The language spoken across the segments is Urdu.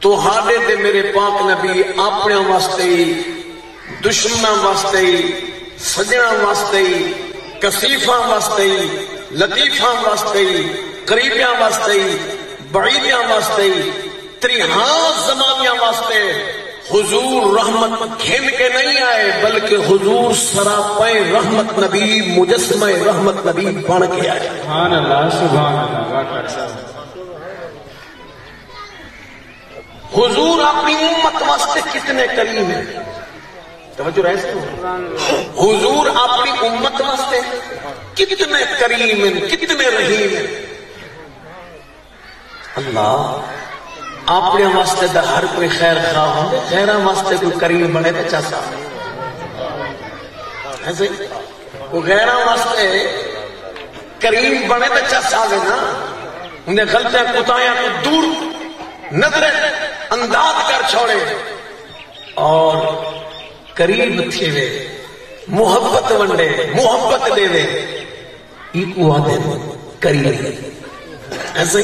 تو ہاڈے تے میرے پاک نبی اپنے واسطے دشمناں واسطے سجنا واسطے کسیفاں واسطے لطیفاں واسطے قریبیاں واسطے بعیدیاں واسطے تریہاں زمانیاں واسطے حضور رحمت کھین کے نہیں آئے بلکہ حضور سراپے رحمت نبی مجسمہ رحمت نبی بن کے آئے. سبحان اللہ سبحان اللہ. حضور اپنی امت واسطے کتنے کریم ہیں. توجہ رہے سے حضور اپنی امت واسطے کتنے کریم ہیں کتنے رحیم ہیں. اللہ اپنے واسطے دا ہر کوئی خیر خواہ ہوں خیرہ واسطے کوئی کریم بنے تو چاہتا ایسے کوئی غیرہ واسطے کریم بنے تو چاہتا ہے نا. انہیں غلطیں کتایاں کو دور نظر انداز کر چھوڑے اور قریب تھے وے محبت ونڈے محبت دے وے ایک وعدے کریم ایسے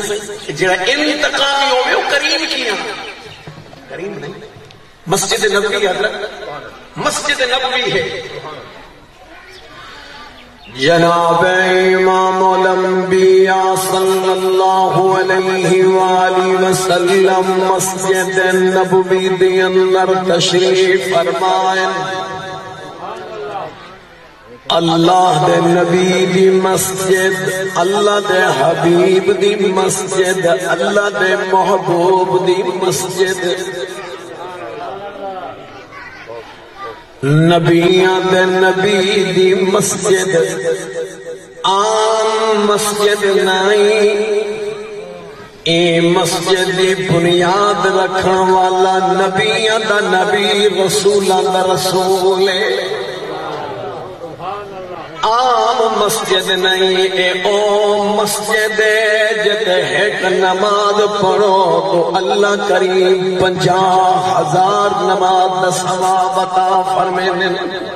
جڑا انتقامی ہوئے وہ کریم کیا کریم نہیں. مسجد نبوی حضرت مسجد نبوی ہے. جناب امام الانبیاء صلی اللہ علیہ وآلہ وسلم مسجد نبوی دی اندر تشریف فرمائیں. اللہ دے نبی دی مسجد اللہ دے حبیب دی مسجد اللہ دے محبوب دی مسجد نبیاں دے نبی دی مسجد عام مسجد نہیں. اے مسجد دی بنیاد رکھن والا نبیاں دا نبی رسولاں دا رسول ہے. عام مسجد نہیں اے او مسجد ہے جتے ایک نماز پڑھو تو اللہ کریم 50,000 نماز دا ثواب عطا فرمائیں.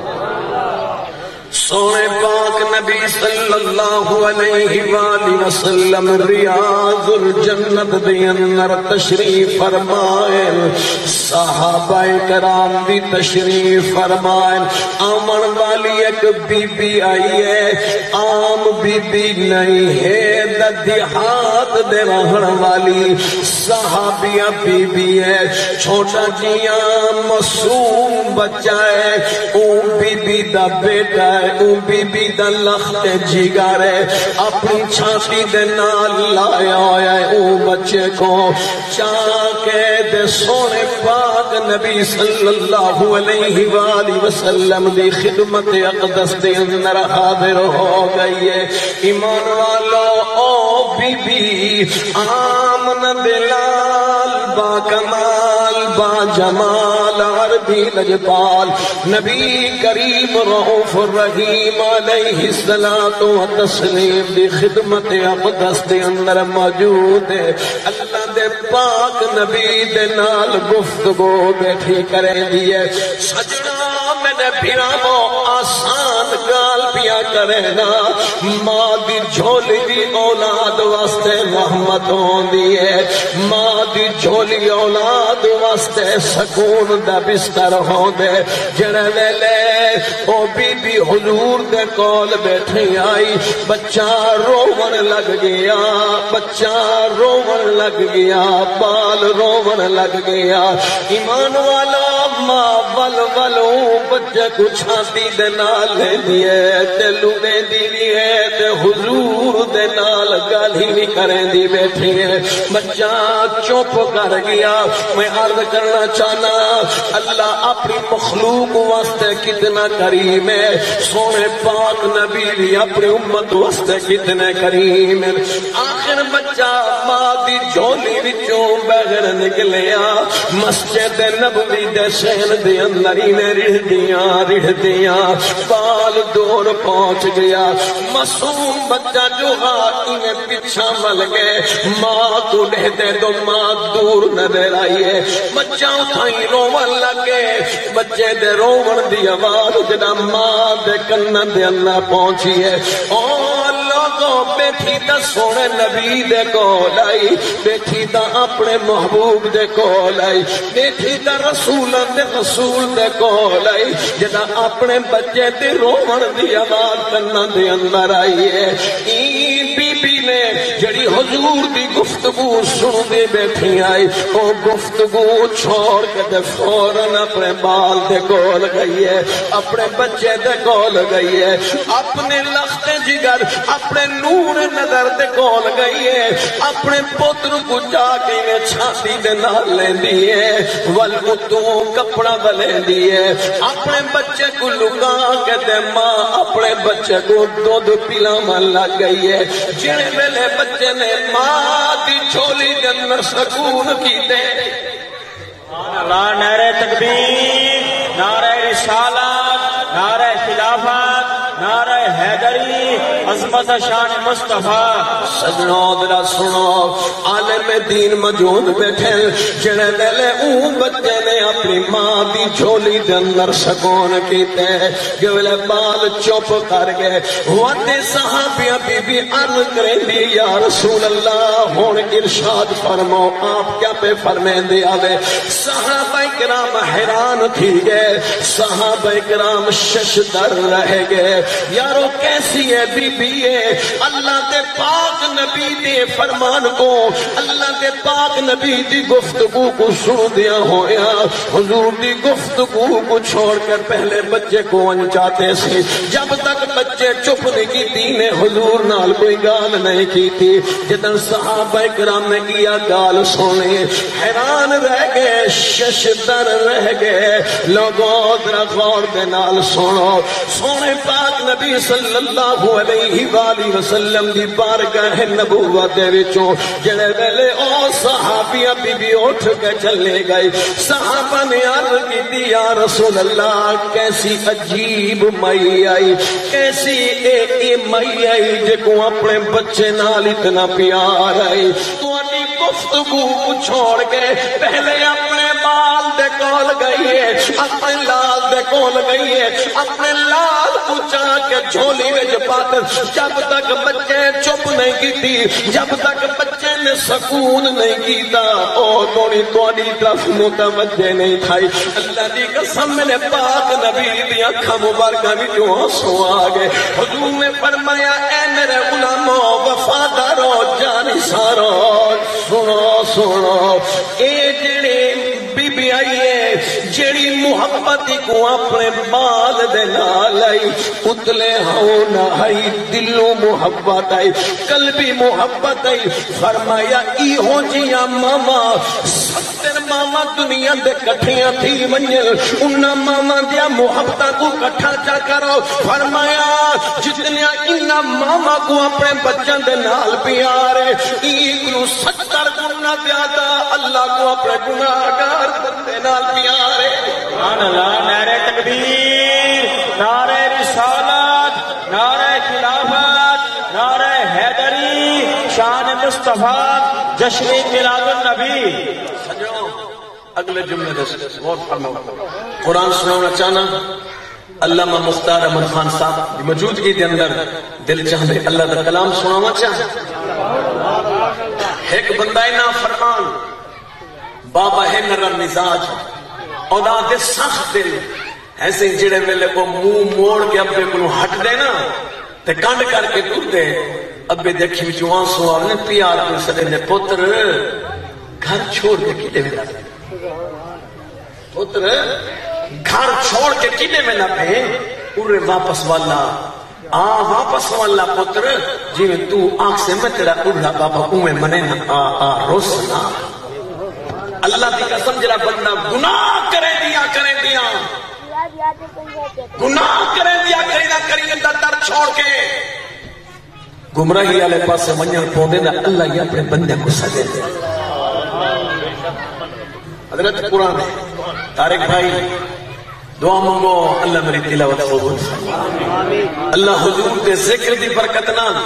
سونے پاک نبی صلی اللہ علیہ وآلہ وسلم ریاض الجنت دے اندر تشریف فرمائیں. صحابہ کرام بھی تشریف فرمائیں. آمن والی ایک بی بی آئی ہے عام بی بی نہیں ہے دیہات دے رہن والی صحابیہ بی بی ہے. چھوٹا جیاں معصوم بچہ ہے او بی بی دا بیٹا ہے او بی بی دا لخت جگر ہے اپنی چھاتی دے نال لایا ہویا ہے او بچے کو چاکے دے سونے پاک نبی صلی اللہ علیہ وآلہ وسلم دی خدمت اقدس دے اندر حاضر ہو گئی ہے. ایمان والو او بی بی آمن بلال با کمال با جمال عربی لجپال نبی کریم رؤوف الرحیم علیہ الصلوۃ والتسلیم دی خدمت اقدس دے اندر موجود ہے. اللہ دے پاک نبی دے نال گفتگو بیٹھی کریں دیئے. سجنا میں بھیرامو آسان گال پیا کرے نا ماں دی جھولی دی اولاد واسطے رحمت ہوندی ہے. ماں دی جھولی اولاد واسطے سکون دا بستر ہوندے. جڑے ویلے او بی بی حضور دے کول بیٹھی آئی بچہ روون لگ گیا بچہ روون لگ گیا بال روون لگ گیا. ایمان والا ماں ول ولوں بچے کو چھاتی دے نال لے دیے تے لونے دی لیے تے حضور دے نال گالی نہیں کریں دی بیٹھی ہے. بچہ چپ کر گیا. میں عرض کرنا چاہنا اللہ اپنی مخلوق واسطے کتنا کریم ہے. سونے پاک نبی بھی اپنی امت واسطے کتنے کریم ہے. آخر بچہ ماں دی جھولی وچوں بغیر نکلیا مسجد نبوی دے شہر دے اندر ہی میں رڑھ دیاں بال دور پہنچ گیا. معصوم بچہ جو ہاتھی میں پیچھا مل گئے ماں کو لے دے دو ماں دور نظر آئی ہے. بچہ اٹھائی روون لگے بچے دے روون دی آواز جدا ماں دے کنن دے اللہ پہنچی ہے. او اللہ لوگوں بیٹھی دا سونے نبی دے کول آئی، بیٹھی دا اپنے محبوب دے کول آئی، بیٹھی دا رسولان دے رسول دے کول آئی، جدا اپنے بچے دے رومن دی آواز کرنا دے اندر آئی ہے۔ بی بی نے جڑی حضور دی گفتگو سن دے بیٹھی آئی، وہ گفتگو چھوڑ کے دے فوراً اپنے بال دے کول گئی ہے، اپنے بچے دے کول گئی ہے، اپنے لخت جگر اپنے نور نظر دے کول گئی ہے، اپنے پتر کو جا کے چھاتی دے نال لیندی ہے، والمتوں کپڑا بلیندی ہے، اپنے بچے کو لکا کے دے ماں اپنے بچے کو دودھ پلاون لگ گئی ہے۔ جڑے ویلے بچے نے ماں دی جھولی دے اندر سکون کیتے، اللہ نعرہ تکبیر، نعرہ رسالت، نعرہ خلافت، نعرہ حیدری، عظمت شان مصطفیٰ۔ سجنوں ذرا سنو، عالم دین موجود بیٹھے، جڑے ویلے اون بچے نے اپنی ماں دی جھولی دے اندر سکون کیتے، جویلے بال چپ کر گئے، وڈے صحابیاں بی بی عرض کریندی یا رسول اللہ ہن ارشاد فرماؤ، آپ کیا پہ فرمیندے آوے؟ صحابہ کرام حیران تھی گئے، صحابہ کرام ششدر رہ گئے، یارو کیسی ہے بی بی ہے؟ اللہ دے پاک نبی دے فرمان کو، اللہ دے پاک نبی دی گفتگو کو سن دیا ہویا، حضور دی گفتگو کو چھوڑ کر پہلے بچے کو انچاتے سے، جب تک بچے چپ نہیں کی دین حضور نال کوئی گال نہیں کی تھی، جدن صحابہ کرام نے کیا گال سونے حیران رہ گئے، ششدر رہ گئے۔ لوگوں ذرا غور دے نال سنو، سونے پاک نبی صلی اللہ علیہ وآلہ وسلم دی بارگاہ نبوت دے وچوں جڑے ویلے او صحابیاں بی بی اٹھ کے چلے گئے، صحابہ نے عرض کی یا رسول اللہ کیسی عجیب مئی آئی، کیسی اے مئی آئی جے کو اپنے بچے نال اتنا پیار آئی، تہاڈی گفتگو کو چھوڑ کے پہلے اپنے بال دے کول گئی ہے، اپنے لال دے کول گئی ہے، اپنے لال کو چا کے جھولی وچ پا کر جب تک بچے چپ نہیں کیتی، جب تک بچے نے سکون نہیں کیتا، او تھوڑی تھوڑی طرف متوجہ نہیں تھائی۔ اللہ دی قسم میں نے پاک نبی دی اکھاں مبارکاں وچوں آنسو آ گئے۔ حضور نے فرمایا اے میرے غلامو وفادارو جانثارو، سنو سنو، اے جڑے بی بی آئی ہے جڑی محبت کو اپنے بال دے نال آئی، اتلے ہوں نہ آئی، دلوں محبت آئی، قلبی محبت آئی۔ فرمایا ایہو جیاں ماما 70 ماما دنیا دے کٹھیاں تھی منجل، انہاں ماما دیا محبتہ کو کٹھا چا کرو۔ فرمایا جتنیا انہاں ماما کو اپنے بچوں دے نال پیارے، ایک 70 گنا زیادہ اللہ کو اپنے گناہگار بندے نال پیارے۔ سبحان اللہ، نعرہ تکبیر، نعرہ رسالت، نعرہ خلافت، نعرہ حیدری، شان مصطفیٰ، جشن میلاد النبی۔ سجنوں اگلے جملے دس غور فرماؤ، قرآن سنانا چاہنا علامہ مختار احمد خان صاحب کی موجودگی کے اندر دل چاہتے اللہ کا کلام سنانا چاہتے۔ ایک بندہ نا فرمان، بابا ہے نرم مزاج، اولاد سخت دل، ایسے جڑے ویلے کو منہ موڑ کے ابے کو ہٹ دے نا تے کنڈ کر کے ٹوٹ دے، ابے دیکھی وچوں آنسو آوے، پیار کو سدے نے پتر گھر چھوڑ کے کدے ویلا، پتر گھر چھوڑ کے کدے ویلا پہ پورے واپس والا آ واپس والا پتر جی میں تو آنکھ سے میں تیرا اڑا بابا اوے منے نہ آ روسنا۔ اللہ کی قسم جڑا بندہ گناہ کرے دیا گناہ کرے دیا در چھوڑ کے گمراہی والے پاسے منجن پوندے نا، اللہ یہ اپنے بندے کو سجے دے۔ حضرت قرآن ہے، طارق بھائی دعا منگو اللہ میری تلاوت قبول فرمائے، اللہ حضور دے ذکر دی برکت نال،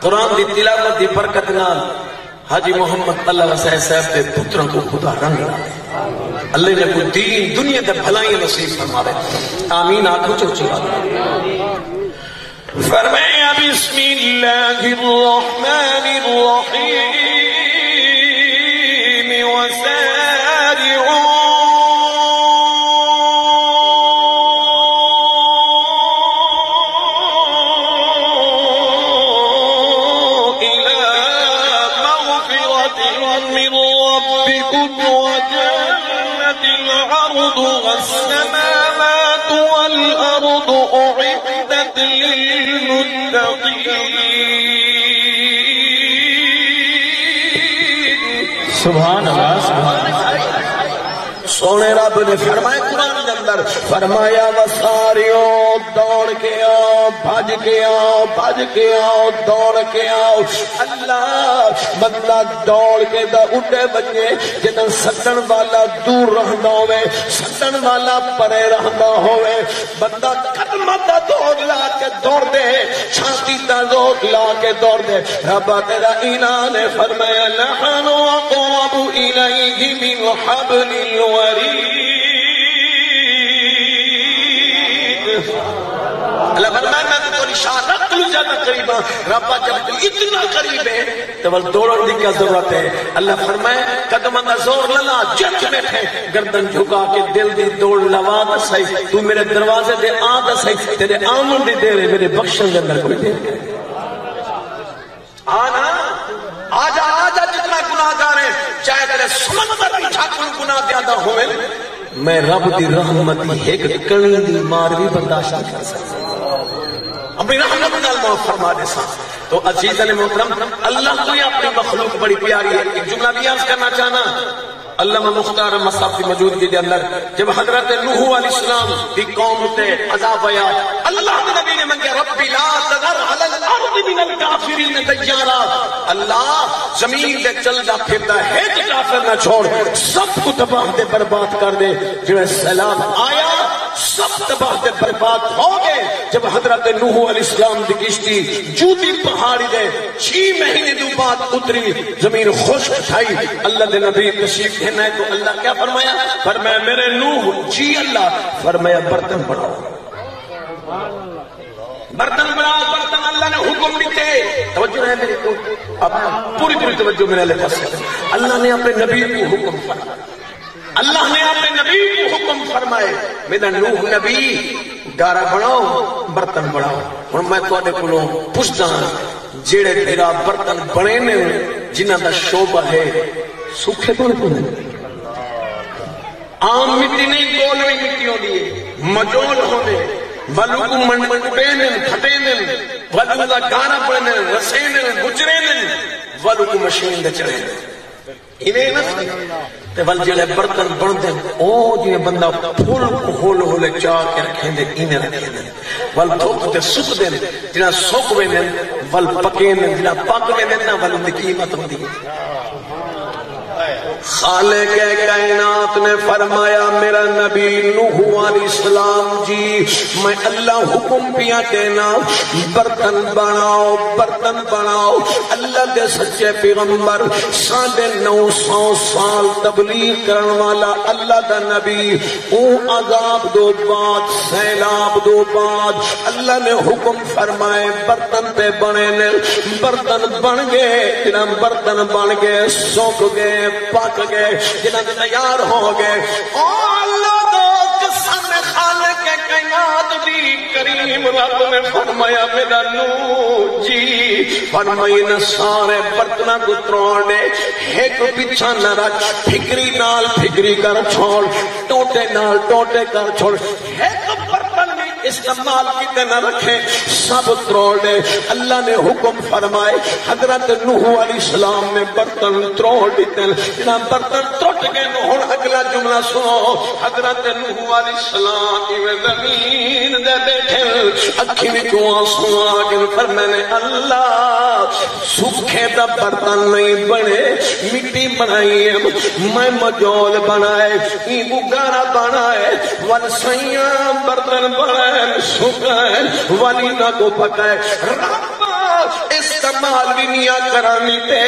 قرآن دی تلاوت دی برکت نال حاجی محمد اللہ وسائے صاحب دے پتروں کو خدا رنگ لائے، اللہ نے کو دین دنیا دے بھلائی نصیب فرمائے، آمین آنکھو چوچی آمین۔ فرمایا بسم اللہ الرحمن الرحیم وسارعوا إلى مغفرة من ربكم وجنة عرضها السماوات والأرض أعدت سبحان اللہ سبحان اللہ۔ سونے رب نے فرمایا قرآن کے اندر فرمایا وساریو دوڑ کے آؤ بھج کے آؤ بھج کے آؤ دوڑ کے آؤ۔ اللہ بندہ دوڑ کے دا اٹھے بجے جنہاں سٹن والا دور رہندا ہوئے سٹن والا پرے رہندا ہوئے بندہ قدم دا دوڑ لا کے دوڑ دے چھاتی دا دوڑ لا کے دوڑ دے۔ رب تیرا اعلان ہے فرمایا نحن اقرب الیہ من حبل الورید۔ اللہ فرمایا میں تو اشارہ تو زیادہ قریب ہوں۔ رب جب تو اتنا قریب ہے تو بل دوڑن دی کیا ضرورت ہے؟ اللہ فرمایا قدم دا زور للا جت بیٹھے گردن جھکا کے دل دی دوڑ لوا دا صحیح تو میرے دروازے دے آ دا صحیح تیرے آمن دی دیر ہے میرے بخشن دے اندر کوئی دیر آنا آجا آجا جتنا گناہ گار ہے چاہے تیرے سمندر پیچھا کوئی گناہ زیادہ ہوئے میں رب دی رحمتی ایک کڑی دی مار بھی برداشت کر سکتا اپنی رحمت نال معاف فرما دے سا۔ تو عزیز محترم اللہ کو یہ اپنی مخلوق بڑی پیاری ہے۔ ایک جملہ بھی عرض کرنا چاہنا علامہ مختار مصعب کی موجودگی کے اندر جب حضرت نوح علیہ السلام کی قوم تے عذاب آیا اللہ کے نبی نے منگا ربی لا تذر علی الارض من الکافرین دیارا اللہ زمین دے چلدا پھردا ہے کہ کافر نہ چھوڑ سب کو تباہ دے برباد کر دے۔ جو سیلاب آیا سب تباہ دے برباد ہو گئے۔ جب حضرت نوح علیہ السلام کی کشتی جوتی پہاڑی دے 6 مہینے دو بعد اتری زمین خشک تھائی اللہ دے نبی تشریف ہے تو اللہ کیا فرمایا؟ فرمایا میرے نوح جی اللہ فرمایا برتن بڑھاؤ برتن بڑھاؤ برتن اللہ نے حکم دیتے توجہ ہے میری کو اب پوری توجہ میرے لئے پاس اللہ نے اپنے نبی کو حکم فرمایا اللہ نے اپنے نبی کو حکم فرمائے میرا نوح نبی گارا بڑھاؤ برتن بڑھاؤ اور میں تواڈے کولوں پوچھدا جڑے تیرا برتن بنے نے جنہاں دا شعبہ ہے سوکھے تو نہیں عام مٹی نہیں گولوی مٹی ہوندی ہے مجول ہوندے ولو کو منڈے نے پھٹے نے ولو دا گانا پڑنے رسے نے گجرے نے ولو کو مشین دے چڑھے ایویں نہ تے ول جڑے برتن بندے او جے بندہ پھول کو ہول ہولے چا کے رکھیں دے اینے رکھیں دے ول دھوپ تے سک دے جڑا سک وے ول پکے نے جڑا پک وے نہ ول دی قیمت ہوندی ہے۔ خالق کائنات نے فرمایا میرا نبی نوح علیہ السلام جی میں اللہ حکم پیا دینا برتن بناؤ اللہ دے سچے پیغمبر 950 سال تبلیغ کرن والا اللہ دا نبی او عذاب دو بعد سیلاب دو بعد اللہ نے حکم فرمائے برتن تے بنے نے برتن بن گئے جنہاں برتن بن گئے سوکھ گئے پک گئے جنہاں تیار ہو گئے اللہ دو قسم خالق کائنات دی کریم رب نے فرمایا میرا نوح جی فرمائی نہ سارے برتناں کو تروڑے ایک پیچھا نہ رکھ پھکری نال پھکری کر چھوڑ ٹوٹے نال ٹوٹے کر چھوڑ ایک برتن بھی استعمال کی نہ رکھے سب تروڑے اللہ نے حکم فرمائے حضرت نوح علیہ السلام نے برتن تروڑ دیتے جنہاں برتن ٹوٹ گئے ہن اگلا جملہ سنو حضرت نوح علیہ السلام کی زمین دے بیٹھے اکھی میں کیوں آنسو آگے پر میں نے اللہ سکھے دا برتن نہیں بنے مٹی بنائی ہے میں مجول بنائے گارا بنائے ول سیاں برتن بنائے سکھائے ولی نہ کو پکائے رب اس دا مال بھی نیا کرانی تے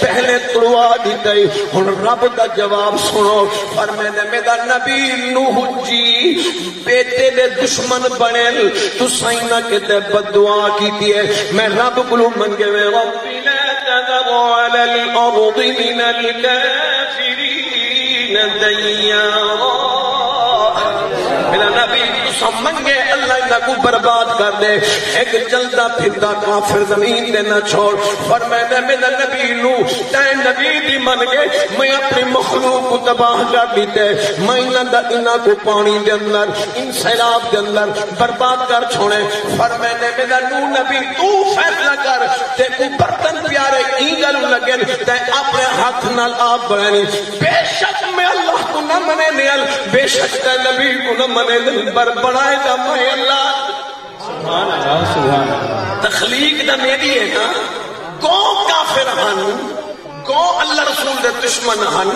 پہلے تڑوا دیتے ہن رب دا جواب سنو فرمایا میرا نبی نوح جی بیٹے دے دشمن بنے تو سائنا کتے بد دعا کیتی ہے میں رب کولوں منگے وے رب لا تذر علی الارض من الکافرین دیارا میرا نبی منگے اللہ انہاں کو برباد کر دے ایک چلدا پھردا کافر زمین تے نہ چھوڑ فرمایا میرا نبی نو تے نبی دی من گئے میں اپنی مخلوق کو تباہ کر دیتے میں انہاں کو پانی دے اندر ان سیلاب دے اندر برباد کر چھوڑے فرمایا میرا نو نبی تو فیصلہ کر تے کو برتن پیارے اینگل لگے تے اپنے ہاتھ نال آپ بنانی بے شک میں اللہ کو نہ منے نیل بے شک تے نبی کو نہ منے بر بنائے گا میں اللہ سبحان اللہ سبحان اللہ تخلیق دا میری ہے نا کو کافر ہن کو اللہ رسول دے دشمن ہن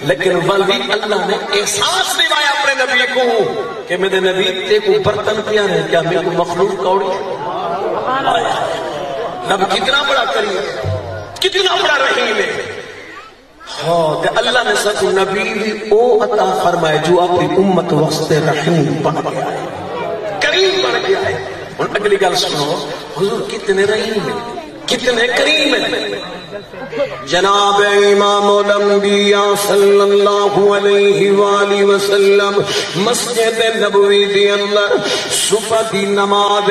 لیکن ولی اللہ نے احساس دلایا اپنے نبی کو کہ میرے نبی تے کو برتن پیارے ہے کیا میرے کو مخلوق کوڑی رب کتنا بڑا کریم ہے کتنا بڑا رحیم ہے ہاں کہ اللہ نے سچ نبی بھی او عطا فرمائے جو اپنی امت واسطے رحیم بن گیا ہے کریم بن گیا ہے اور اگلی گل سنو حضور کتنے رحیم ہیں کتنے کریم ہیں جناب امام الانبیاء صلی اللہ علیہ وآلہ وسلم مسجد نبوی دی اندر صبح دی نماز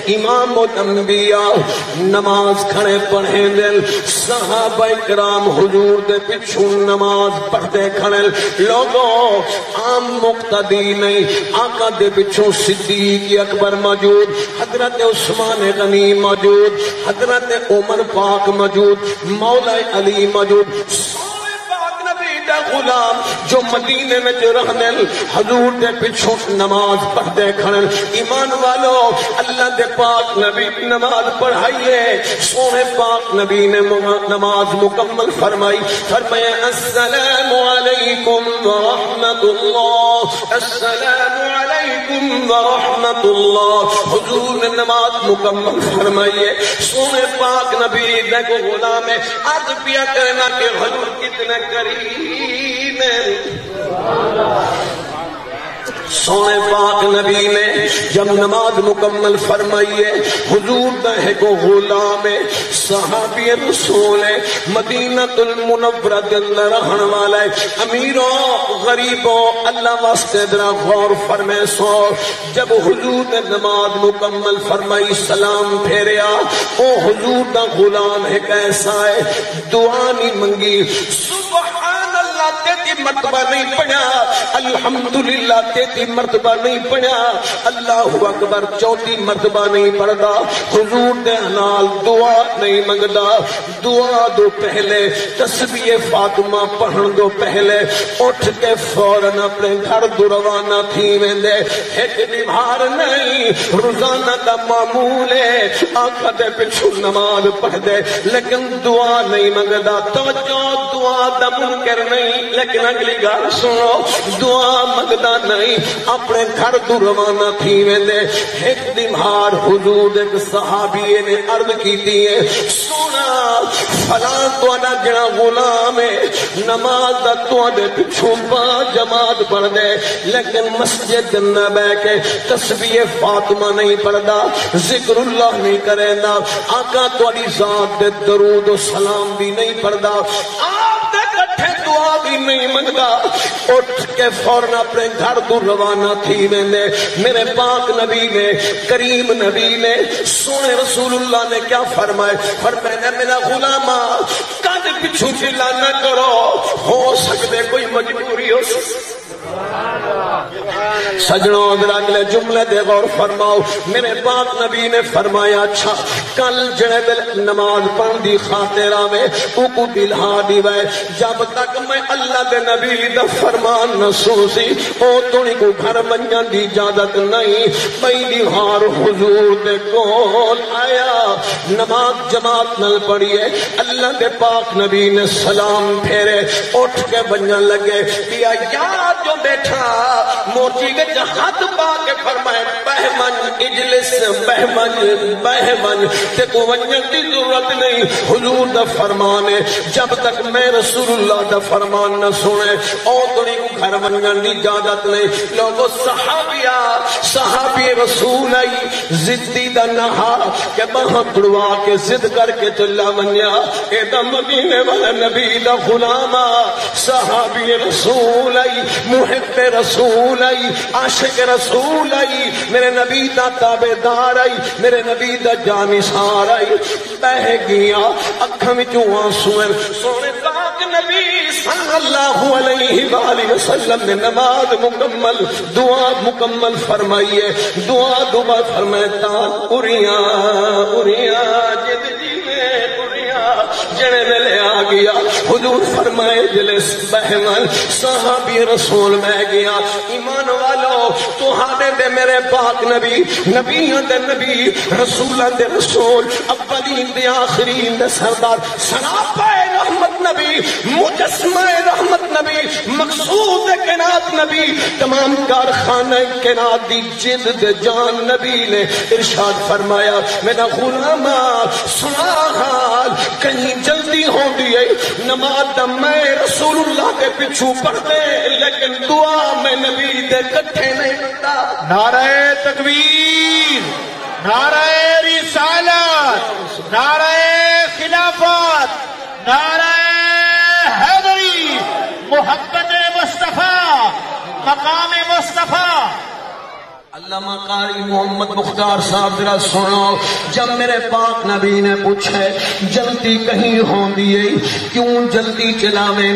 امام الانبیاء نماز کھڑے پڑھے دل صحابہ کرام حضور دے پچھو نماز پڑھتے کھڑے لوگوں عام مقتدی نہیں آقا دے پچھو صدیق اکبر موجود حضرت عثمان غنی موجود حضرت عمر پاک موجود مولا علی موجود سونے پاک نبی دا غلام جو مدینے میں رہنے حضور دے پچھو نماز پڑھتے کھڑے ایمان والو اللہ دے پاک نبی نماز پڑھائیے سونے پاک نبی نے نماز مکمل فرمائی فرمایا السلام علیکم ورحمت اللہ السلام علیکم ورحمت اللہ حضور نے نماز مکمل فرمائیے سونے پاک نبی دے کو غلام عرض پیا کرنا کہ حضور کتنے کریم سونے پاک نبی نے جب نماز مکمل فرمائیے حضور دہ کو غلام صحابی رسول مدینہ المنورہ دے اندر رہن والا امیروں غریبوں اللہ واسطے ذرا غور فرمائے سو جب حضور نے نماز مکمل فرمائی سلام پھیریا او حضور دا غلام ہے کیسا ہے دعا نہیں منگی سبحان اللہ تیتی مرتبہ نہیں پڑھا الحمدللہ تیتی مرتبہ نہیں پڑھا اللہ اکبر چوتھی مرتبہ نہیں پڑھدا حضور دے نال دعا نہیں منگدا دعا دو پہلے تسبیح فاطمہ پڑھن دو پہلے اٹھ کے فوراً اپنے گھر دو روانہ تھی ویندے ایک نبھار نہیں روزانہ دا معمول ہے آقا دے پچھو نماز پڑھ دے لیکن دعا نہیں منگدا توجہ دعا دا منکر نہیں لیکن اگلی گال سنو دعا منگدا نہیں اپنے گھر تو روانہ تھی ویندے ایک دمہار حضور ایک صحابی نے عرض کیتی ہے سونا فلاں تواڈا جڑا غلام ہے نماز دا تواڈے پچھوں با جماعت پڑھ دے لیکن مسجد نہ بیٹھ کے تسبیح فاطمہ نہیں پڑھدا ذکر اللہ نہیں کریندا آقا تواڈی ذات دے درود و سلام بھی نہیں پڑھدا آپ دے کٹھے دعا بھی نہیں منگدا اٹھ کے فوراً اپنے گھر تو روانہ تھی ویندے میرے پاک نبی نے کریم نبی نے سونے رسول اللہ نے کیا فرمائے فرمایا میرا غلامہ کد پچھو چلا نہ کرو ہو سکتے کوئی مجبوری ہو سجنوں ادھر اگلے جملے دے غور فرماؤ میرے پاک نبی نے فرمایا اچھا کل جڑے دل نماز پڑھ دی خاطر آوے او کو دلہا دیوے جب تک میں اللہ دے نبی دا فرمان نہ سوسی او توڑی کو گھر منجان دی اجازت نہیں بھئی دیوار حضور دے کول آیا نماز جماعت نل پڑھیے اللہ دے پاک نبی نے سلام پھیرے اٹھ کے بنجان لگے کیا یاد جو بیٹھا موچی کے ہاتھ پا کے فرمائے بہمن اجلس بہمن تے کو ونجن دی ضرورت نہیں. حضور دا فرمان ہے جب تک میں رسول اللہ دا فرمان نہ سنے او تڑی کو گھر ونجن دی اجازت نہیں. لوگو صحابی رسول آئی زدی دا نہا کہ باہم تڑوا کے زد کر کے چلا منیا اے دا مدینے والا نبی دا غلاما. صحابی رسول آئی محب رسول آئی عاشق رسول آئی میرے نبی دا تابعدار آئی میرے نبی دا جانثار آئی. بہ گیا اکھاں وچوں آنسو سونے پاک نبی صلی اللہ علیہ وآلہ وسلم نے نماز مکمل دعا مکمل فرمائی ہے. دعا فرماتا اریاں جد جی میں اریاں جڑے ویلے آ گیا حضور فرمائے جلس بہمن صحابی رسول میں گیا. ایمان والو تو ہانے دے میرے پاک نبی نبیوں دے نبی رسولوں دے رسول اولین دے آخرین دے سردار سراپا رحمت نبی مجسمہ رحمت نبی مقصود کائنات نبی تمام کارخانہ کائنات دی جند دے جان نبی نے ارشاد فرمایا میرا غلامہ سنا حال کہیں جلدی ہو دی ہے نماز دا میں رسول اللہ کے پچھو پڑھ دے لیکن دعا میں نبی دے کٹھے نہیں پڑھتا. نعرہ تکبیر نعرہ رسالت نعرہ خلافت نعرہ حیدری محبت مصطفیٰ مقام مصطفیٰ. علامہ قاری محمد مختار صاحب ذرا سنو جب میرے پاک نبی نے پوچھے جلدی کہیں ہوندی ہے کیوں جلدی چلاوے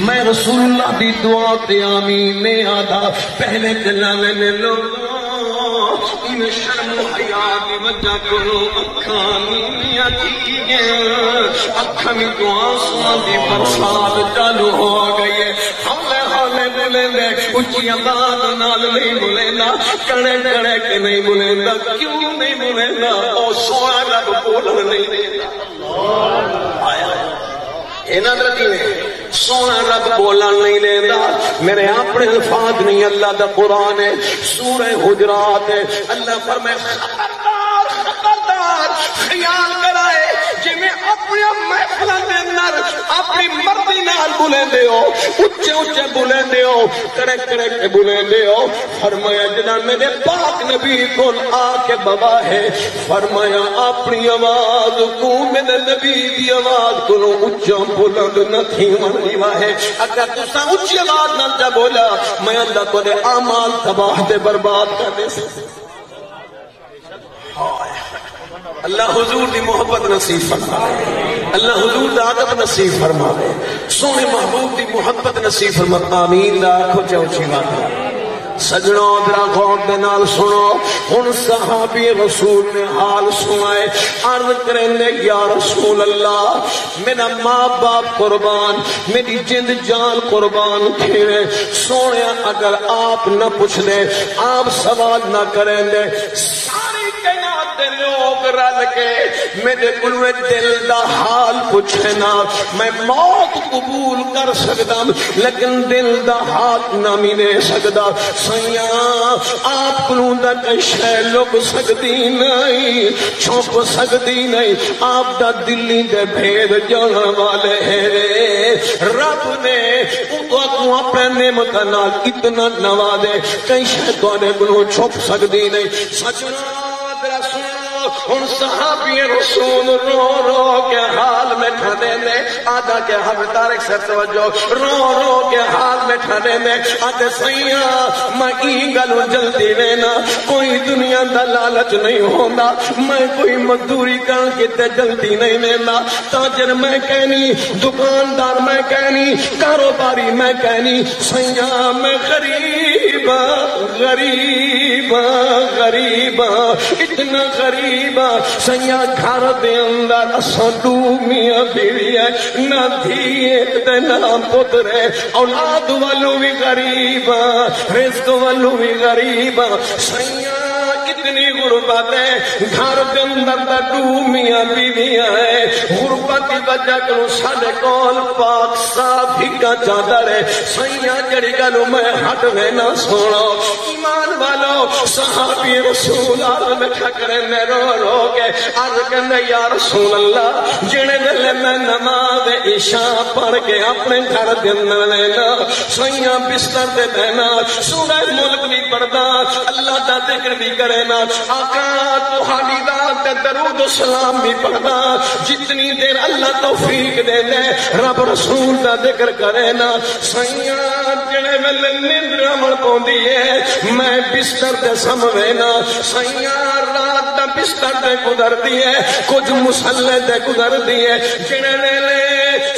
میں رسول اللہ دی دعا تے آمین نے آدھا پہلے چلاوے نے لوگوں ان شرم و حیا کی وجہ کرو اکھاں نیاں کیے اکھاں میں آنسواں دی برسات چالو ہو گئی ہے. ہولے بولے دے اونچی آواز نال نہیں بولے نا کڑے کڑے کے نہیں بولے نا کیوں نہیں بولے نا او سونا رب بولن نہیں دینا. اینا درتی نے سونا رب بولن نہیں دینا. میرے اپنے الفاظ نہیں اللہ دا قرآن ہے سورہ حجرات ہے. اللہ فرمائے خبردار خیال کرائے جی میں اپنی محفلہ دے اندر اپنی مرضی نال بولے دے ہو اچھے اچھے بولے دے ہو کڑے کڑے کے بولے دے ہو. فرمایا جنا میرے پاک نبی کو آ کے بابا ہے فرمایا اپنی آواز کو میرے نبی دی آواز کو اچھا بلند نہ تھی منیوا ہے. اگر تسا اچھی آواز نہ جا بولا میں اللہ کو دے اعمال تباہ دے برباد کر دے سکتے. اللہ حضور دی محبت نصیب فرمائے اللہ حضور دا ادب نصیب فرمائے سونے محبوب دی محبت نصیب فرمائے. آمین دا آنکھو چوچی بات سجنوں درا غور دے نال سنو. ہن صحابی رسول نے حال سنائے عرض کریں نے یا رسول اللہ میرا ماں باپ قربان میری جند جان قربان تھے سونے اگر آپ نہ پوچھ دے آپ سوال نہ کریں دے ساری کائنات دے لوگ رل کے میرے کلوے دل دا حال پوچھنا میں موت قبول کر سکتا لیکن دل دا حال نہ ملے سکتا. سیاں آپ کلوں دا کشے لک سکتی نہیں چھپ سکتی نہیں آپ دا دلی دے بھید جان والے ہیں. رب نے کو اپنے نعمت نال اتنا نوازے کشے تواڈے کلوں چھپ سکتی نہیں. سجنا ہن صحابی رسول رو رو کے حال میں ٹھنے نے آدھا کے حافظ طارق سے توجہ رو رو کے حال میں ٹھنے نے آدھے سیاں میں ای گلو جلدی لینا کوئی دنیا دا لالچ نہیں ہونا میں کوئی مزدوری کر کے تے جلدی نہیں لینا تاجر میں کہنی دکاندار میں کہنی کاروباری میں کہنی سیاں میں غریبا اتنا غریبا سیاں گھر دے اندر اساں دو میاں بیوی ہے نہ دھیے تے نہ پتر ہے اولاد والو بھی غریبا رزق والو بھی غریبا سیاں کتنی غربت ہے، گھر دے اندر دا میاں بیویاں ہے، غربت کی وجہ کو ساڈے کول پاک صاف ہکا چادر ہے، سیاں جڑی گل میں ہٹ وینا سونا ایمان والو صحابی رسول اللہ بیٹھا کرے میں رو رو کے عرض کرنے یا رسول اللہ جڑے ویلے میں نماز عشاء پڑھ کے اپنے گھر دے اندر لینا سیاں بستر تے بہنا سورہ ملک بھی پڑھدا اللہ دا ذکر بھی کرے نا آقا تہاڈی ذات تے درود و سلام بھی پڑھدا جتنی دیر اللہ توفیق دے دے رب رسول دا ذکر کرے نا سیاں جڑے ویلے نیندر مڑ پوندی ہے میں بستر تے سموینا سیاں رات دا بستر تے گزردی ہے کچھ مسلے تے گزردی ہے جڑے ویلے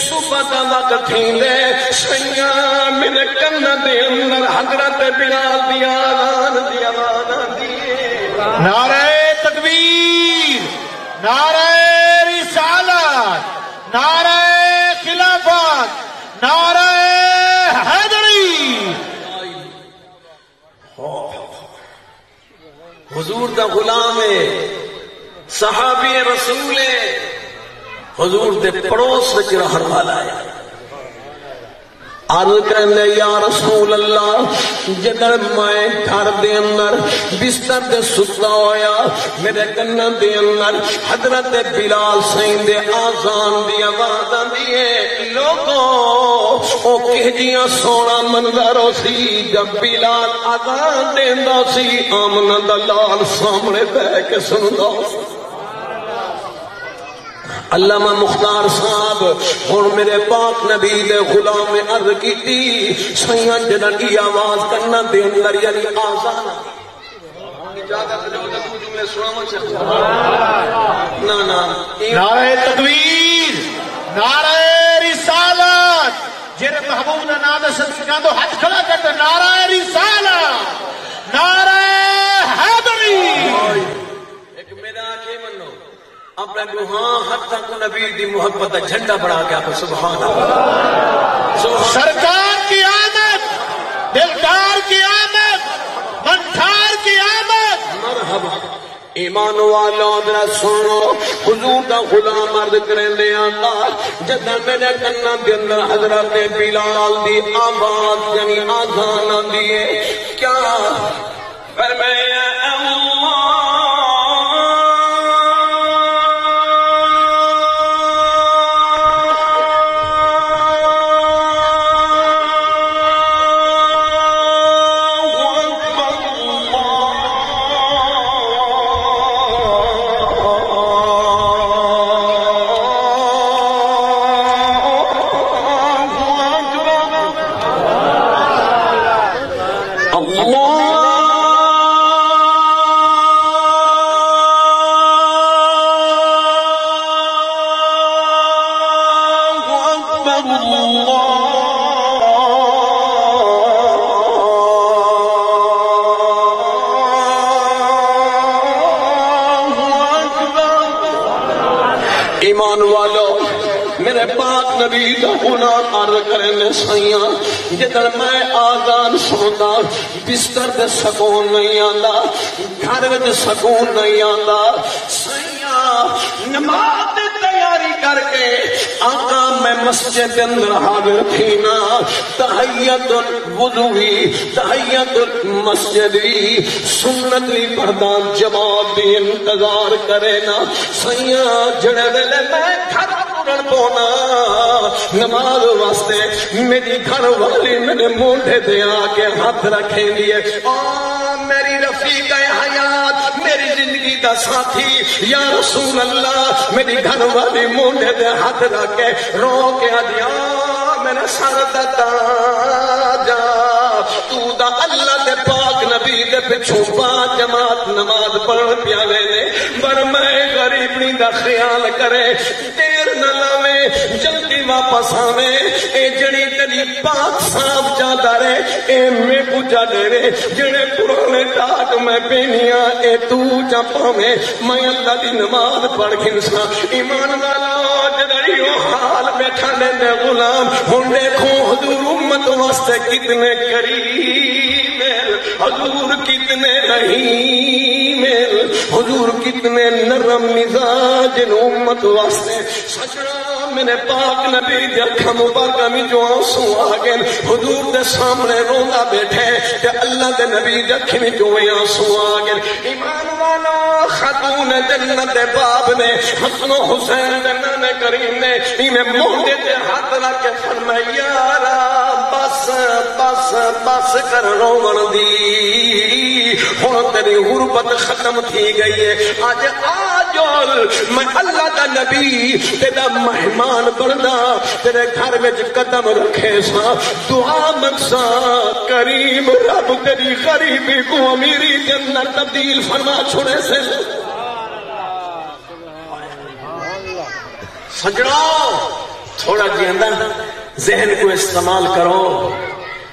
صبح دا وقت تھیندے سیاں میرے کن دے اندر حضرت بلال دی آذان دی آواز آندی ہے نعرہ تکبیر، نعرہ رسالت، نعرہ خلافت، نعرہ حیدری۔ حضور دا غلام ہے، صحابی رسول ہے، حضور دے پڑوس وچ رہن والا ہے۔ عرض کرنے یا رسول اللہ جدر میں گھر دے اندر بستر دے ستا ہویا میرے کنن دے اندر حضرت بلال سین دے آذان دی آواز آندی ہے لوگوں او کہجیاں سونا منظر ہو سی جب بلال آذان دیندا سی آمنہ دا لال سامنے بہ کے سندا سی۔ علامہ مختار صاحب ہن میرے پاک نبی دے غلام نے عرض کیتی سیاں جدن کی آواز کرنا دے اندر یعنی آزان اجازت دو تو جملے سناواں چاہتا نا نعرہ تکبیر، نعرہ رسالت، جڑے محبوب دا نام صدقہ تو ہاتھ کھڑا کرتے نعرہ رسالت، نعرہ حیدری۔ ایک میرا آنکھیں منو اپنے گوہاں حتی کو نبی دی محبت دا جھنڈا بڑھا کے آپ سبحان اللہ۔ سرکار کی آمد، دلدار کی آمد، منٹھار کی آمد، مرحبا ایمان والو ذرا سنو حضور دا غلام عرض کریں دے اللہ جدہ میرے کنہ دے اندر حضرت بلال دی آواز یعنی آذان آندی ہے کیا فرمایا ایمان والو میرے پاک نبی دا غلام عرض کرنے سیاں جدر میں آذان سندا بستر دے سکون نہیں آندا گھر وچ سکون نہیں آندا سیاں نماز دی تیاری کر کے آقا میں مسجد اندر حاضر تھی نا تحیت الوضوی تحیت المسجدی سنت بھی پردان جماعت بھی انتظار کرے نا سیاں جڑے ویلے میں گھر پورن پونا نماز واسطے میری گھر والی میرے مونڈے دے آکے ہاتھ رکھیں دیئے میری رفیق حیات میری زندگی دا ساتھی یا رسول اللہ میری گھر والی مونڈے دے ہاتھ رکھے رو کے آدیا میرے سر دا تاجا تو دا اللہ دے پاک نبی دے پچھو پانچ جماعت نماز پڑھ پیاوے نے پر میں غریبنی دا خیال کرے دیر نہ لاوے جلدی واپس آوے اے جڑی تیری پاک صاحب جاتا رہے اے میں پوچھا دے رہے جڑے پرانے ٹاٹ میں پینیاں اے تو جا پاوے میں اللہ دی نماز پڑھ گھنسا ایمان والا جڑی حال بیٹھا لیندے غلام ہن دیکھو حضور امت واسطے کتنے قریب حضور کتنے رحیم حضور کتنے نرم مزاج امت واسطے سجنا میرے پاک نبی دی اکھاں مبارکہ میں جو آنسو آ گئے حضور دے سامنے روندا بیٹھے تے اللہ دے نبی دی اکھاں میں جو آنسو آ گئے ایمان والا خاتون جنت دے باب نے حسن و حسین دے نانے کریم نے انہیں موڈے تے ہاتھ رکھ کے فرمایا یارا بس بس بس کر رون دی ہن تیری غربت ختم تھی گئی ہے آج آجول میں اللہ دا نبی تیرا مہمان بندا تیرے گھر میں قدم رکھے سا دعا منگسا کریم رب تیری غریبی کو امیری کے اندر تبدیل فرما چھوڑے سے سجنا تھوڑا جی اندر ذہن کو استعمال کرو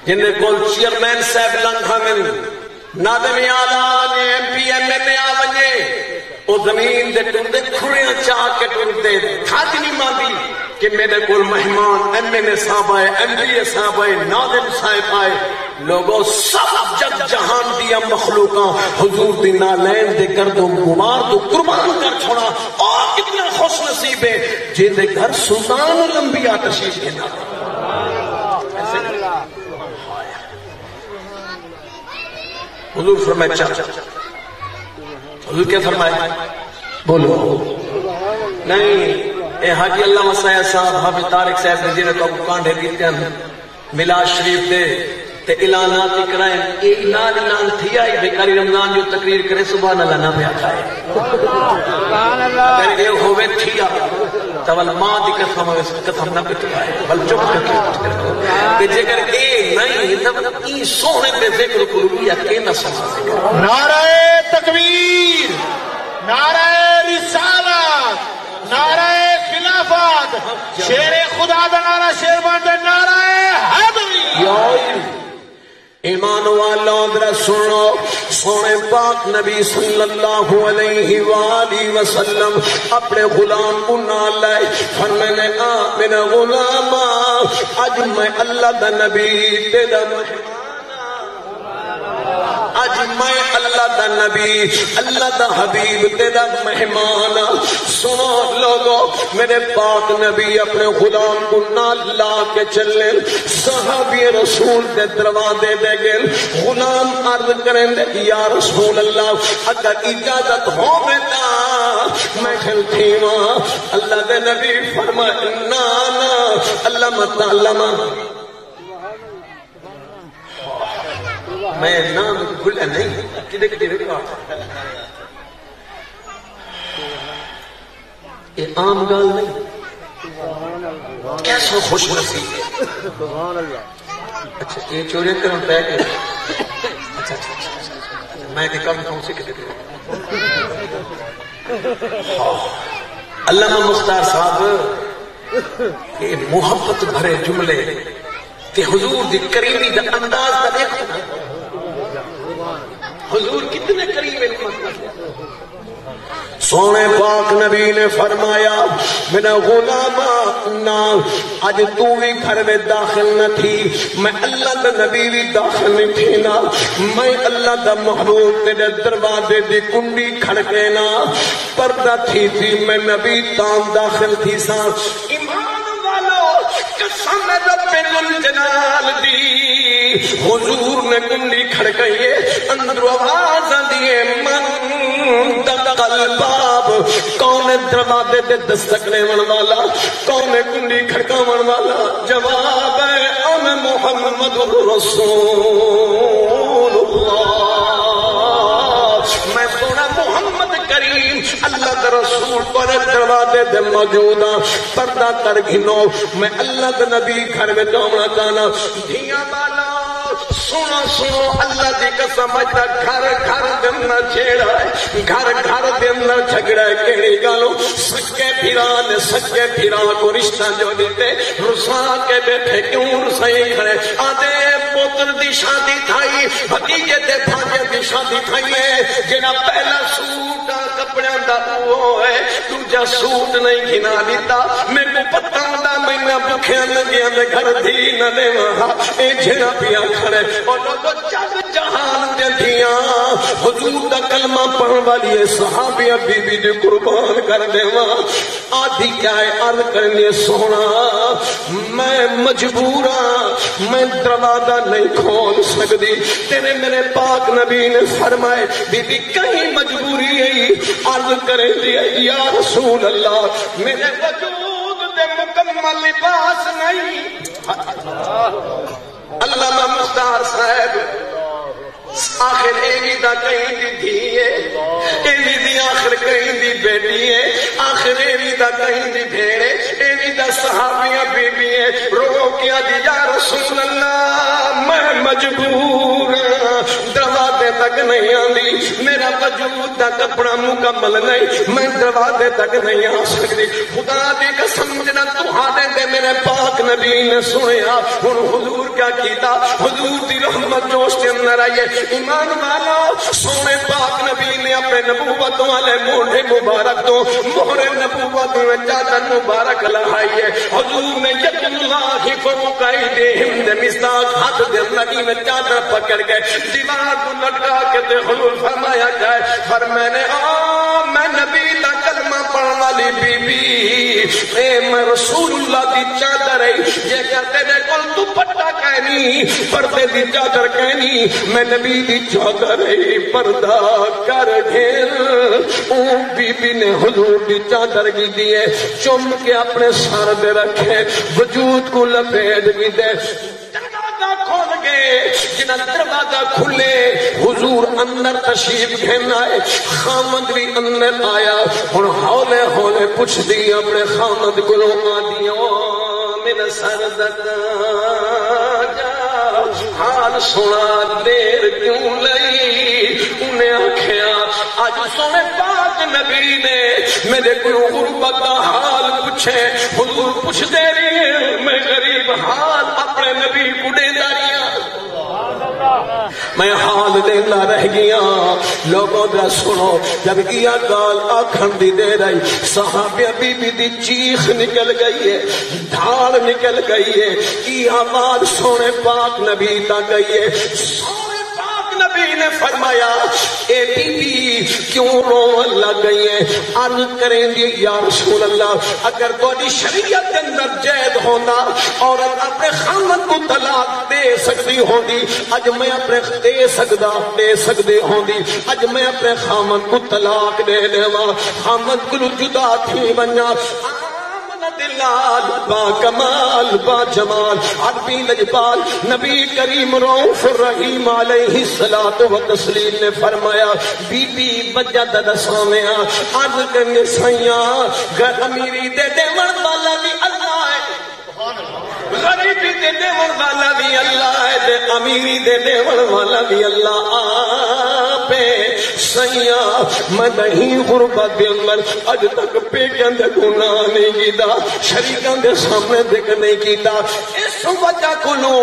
جن کو چیئرمین صاحب لنگھا من نادم آلہ نے ایم پی ایم اے آ ونجے وہ زمین دے ٹندے کھڑیاں چاہ کے ٹندے کھاتی نہیں مانگی کہ میرے کول مہمان ایم این اے صاحب آئے ایم پی اے صاحب آئے نادم صاحب آئے لوگوں سب جگ جہان دیا مخلوقاں حضور دی نالین دے گردوں گمار تو قربان کر چھوڑا اور کتنا خوش نصیب ہے جن دے گھر سلطان الانبیاء تشریف کے نام حضور فرمائے چاچا حضور کیا فرمائے بولو نہیں اے حاجی اللہ مسائح صاحب حافظ طارق صاحب نے جنہیں تو کانڈے دیتے ہیں ملاد شریف دے تے اعلانات کرائیں اے اعلان تھی آئی بیکاری رمضان جو تقریر کرے سبحان اللہ نہ بھی آکھائے اگر اے ہوئے تھی آئی تول ماں دی قسم نہ پتوائے بل چپ کر کے جے کر اے نہیں تب ای سونے پہ ذکر قلوبیہ کے نہ سمجھ نعرہ تکبیر نعرہ رسالت نعرہ خلافت شیر خدا دا نعرہ شیر بانتے نعرہ حیدری ایمان والا ذرا سنو سونے پاک نبی صلی اللہ علیہ وآلہ وسلم اپنے غلام کو نال لائے فرمانے میرا غلام اج میں اللہ دا نبی تیرا مہمان اج میں اللہ دا نبی اللہ دا حبیب تیرا مہمان سنو لوگو میرے پاک نبی اپنے غلام کو نال لا کے چلے صحابی رسول دے دروازے دے گئے غلام عرض کریں دے یا رسول اللہ اگر اجازت ہو بیتا میں کھلتی ہوں اللہ دے نبی فرمائے نانا اللہ مطالمہ میں نام بھولا نہیں کدے کدے ریکارڈ یہ عام گال نہیں کیسا خوش نصیب ہے اچھا یہ چوری کروں پہ کہ اچھا میں کہ کم کون سے کدے علامہ مختار صاحب یہ محبت بھرے جملے کہ حضور دی کریمی دا انداز دا دیکھو حضور کتنے قریب سونے پاک نبی نے فرمایا میرا غلام نا اج تو بھی گھر میں داخل نہ تھی میں اللہ دا نبی بھی داخل نہیں تھی نا میں اللہ دا محبوب تیرے دروازے دی کنڈی کھڑکے نا پردہ تھی میں نبی تام داخل تھی سا ایمان والو قسم رب الجلال دی حضور نے کنڈی کھڑکائیے اندر آواز دیے من دقل باب کون دروازے دے دستک لیون والا کون کنڈی کھڑکاون والا جواب ہے ام محمد رسول اللہ میں سونا محمد کریم اللہ دا رسول پر دروازے دے موجودا پردہ کر گھنو میں اللہ دا نبی گھر میں جانا چاہنا دھیاں بالا سنو سنو اللہ دی قسم اجا گھر گھر دن چھیڑا ہے گھر گھر دن جھگڑا ہے کہڑی گالو سچے بھیرا نے سچے بھیرا کو رشتہ جو دیتے رسا کے بیٹھے کیوں رسائی کھڑے آدھے پوتر دی شادی تھائی بھتیجے دے بھاجے دی شادی تھائی ہے جنہ پہلا سوٹا کپڑے دا وہ ہے دوجا سوٹ نہیں گھنا دیتا میرے پتہ دا میں بکھیاں لگیاں دے گھر دی نہ دے وہاں اے جھڑا پیا کھڑے اور لوگوں جگ جہان دے دیاں حضور دا کلمہ پڑھن والی صحابیہ بی بی دی قربان کر دے وہاں آدھی کیا ہے عرض کرنے سونا میں مجبور ہاں میں دروازہ نہیں کھول سکتی تیرے میرے پاک نبی نے فرمائے بی بی کہیں مجبوری ہے عرض کریں دیا یا رسول اللہ میرے وجود دے مکمل لباس نہیں علامہ مختار صاحب آخر ایوی دا کہیں دی دھیئے ایوی دی آخر کہیں دی بیٹی ہے آخر ایوی دا کہیں دی بھیڑے ایوی دا صحابیاں بی بی ہے رو کیا دی یا رسول اللہ میں مجبور دروازے تک نہیں آندی میرا وجود دا کپڑا مکمل نہیں میں دروازے تک نہیں آ سکتی خدا دی قسم جنا تہاڈے دے میرے پاک نبی نے سنیا ہن حضور کیا کیتا حضور دی رحمت جوش کے اندر آئیے ایمان والا سونے پاک نبی نے اپنے نبوت والے موڑے مبارک تو مہر نبوت میں چادر مبارک لہائیے حضور نے ید اللہ فوق ایدیہم دے مصداق ہاتھ دے لگی میں چادر پکڑ گئے دیوار کو لٹکا کے دے حضور فرمایا جائے پر میں نے میں نبی دا کلمہ پڑھنے والی بی بی اے میں رسول اللہ دی چادر ہے یہ کہتے دے کل تو پٹا کہنی پردے دی چادر کہنی میں نبی دی چادر ہے پردہ کر گھر اون بی بی نے حضور دی چادر کی دیئے چم کے اپنے سر دے رکھے وجود کو لپیٹ کی دے کھول گئے جنہ دروازہ کھلے حضور اندر تشریف گھن آئے خامد بھی اندر آیا اور ہولے ہولے پوچھ دی اپنے خامد کو لوگا دیا میرا سر دتا حال سنا دیر کیوں لئی انہیں آکھیا آج سونے پاک نبی نے میرے کو غربت کا حال پوچھے حضور پوچھ دے رہی میں غریب حال اپنے نبی کو دے داریاں میں حال دینا رہ گیا لوگوں دا سنو جب کیا گال آکھن دی دے رہی صحابیہ بی بی دی چیخ نکل گئی ہے دھاڑ نکل گئی ہے کی آواز سونے پاک نبی تا گئی ہے سونے پاک نبی نے فرمایا اے بی بی کیوں رو لگ گئی ہے عرض کریں دی یا رسول اللہ اگر تہاڈی شریعت کے اندر جائز ہونا عورت اپنے خامد کو طلاق دے سکتی ہوندی اج میں اپنے دے سکدے ہوندی اج میں اپنے خامد کو طلاق دے دیواں خامد کو جدا تھی ونجا دلال با کمال با جمال عربی لجبال نبی کریم رؤوف الرحیم علیہ الصلوۃ والتسلیم نے فرمایا بی بی وجد دسامیا عرض کرنے سیاں گر امیری دے دیون والا بھی اللہ ہے غریبی دے دیون والا بھی اللہ ہے دے امیری دے دیون والا بھی اللہ آپے سیاں میں نہیں غربت دے اندر اج تک پیکاں دے گناہ نہیں کیتا شریکاں دے سامنے دیکھ نہیں کیتا اس وجہ کو لو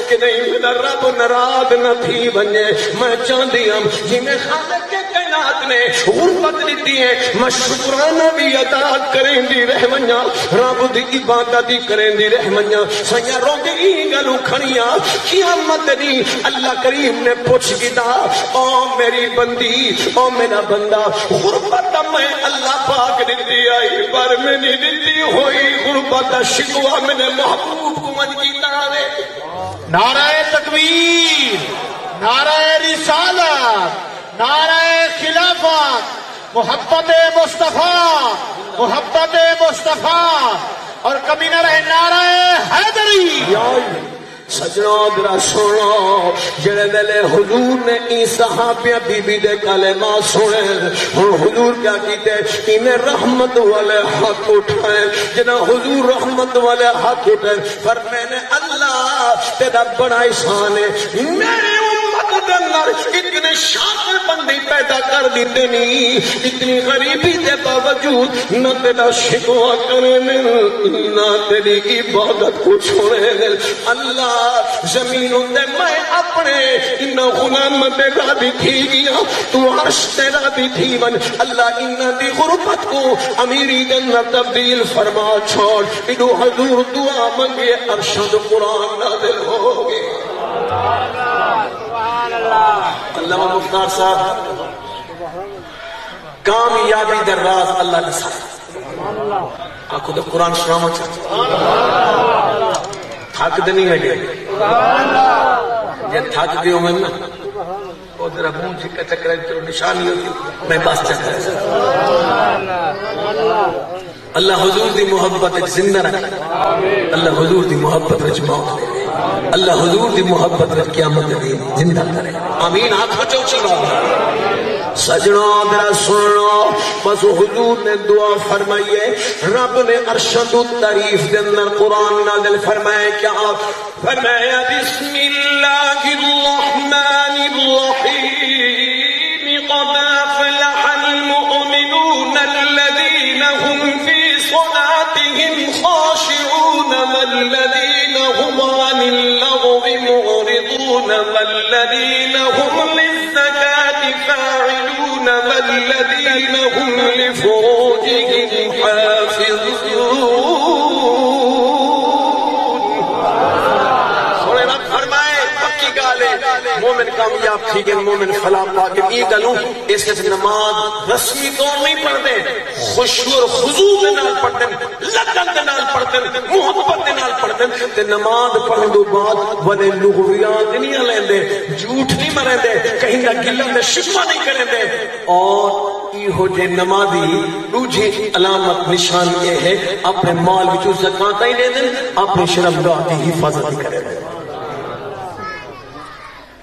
کہ نہیں میرا رب ناراض نہ تھی بنے میں چاہتی ہوں جنہیں خالق کے کائنات نے غربت دیتی ہے میں شکرانہ بھی ادا کریں دی رحمنیا رب دی عبادت دی کریں دی رحمنیا سیاں روگی گلو کھڑیاں قیامت دی اللہ کریم نے پوچھ گیتا او میری بندی او میرا بندہ غربت میں اللہ پاک دیتی آئی پر میں نہیں دیتی ہوئی غربت شکوہ میں نے محبوب کو من کیتا ہے نعرہ تکبیر نعرہ رسالت نعرہ خلافت محبت مصطفیٰ اور کمی نہ رہے نعرہ حیدری سجنوں درا سنو جڑے دلے حضور نے ای صحابیہ بی بی دے کلمہ سنے اور حضور کیا کیتے انہیں رحمت والے ہاتھ اٹھائے جنہ حضور رحمت والے ہاتھ اٹھائے پر میں نے اللہ تیرا بڑا احسان ہے میری امت دے اندر اتنے شاطر بندی پیدا کر دیتے نہیں اتنی غریبی دے باوجود نہ تیرا شکوہ کرنے نہ تیری عبادت کو چھوڑے اللہ زمینوں دے میں اپنے ان غلام تیرا بھی تھی گیا تو عرش تیرا بھی تھی من اللہ ان دی غربت کو امیری جنت تبدیل فرما چھوڑ ادو حضور دعا منگے ارشد قرآن نازل ہو گے علامہ مختار صاحب کامیابی در راز اللہ نے ساتھ آنکھوں تو قرآن سناما چاہتا تھک دنی ہے گئے یہ تھک گئے میں نا وہ ذرا مون چکا چکر ہے تو نشانی ہوتی میں بس چکر ہے اللہ حضور دی محبت ایک زندہ رکھے اللہ حضور دی محبت رچ موت لے اللہ حضور دی محبت رچ قیامت دی زندہ کرے آمین ہاتھ بچو چلو سجنوں درہ سنو بس حضور نے دعا فرمائیے رب نے ارشد تعریف دے اندر قرآن نازل فرمائے کیا فرمایا بسم اللہ الرحمن الرحیم قد افلح المؤمنون الذين هم في صلاتهم خاشعون والذين هم عن اللغو معرضون والذين هم للزكاة فاعلون والذين هم لفروجهم حافظون سورہ رب فرمائے پکی گالے مومن کامیاب تھی گئے مومن فلاح پاکے یہ گلوں اس کے نماز رسمی طور نہیں پڑھتے خوشو اور خضوع کے نال پڑھتے لگن کے نال پڑھتے محبت کے نال پڑھتے تے نماز پڑھن دو بعد ولے لغویات نہیں لین دے جھوٹ نہیں مریں دے کہیں نہ گلہ میں شکوہ نہیں کریں دے اور یہ ہو جے نمازی دوجی علامت نشان یہ ہے اپنے مال وچوں زکات ہی دے دیں اپنے شرمگاہ کی حفاظت کریں دیں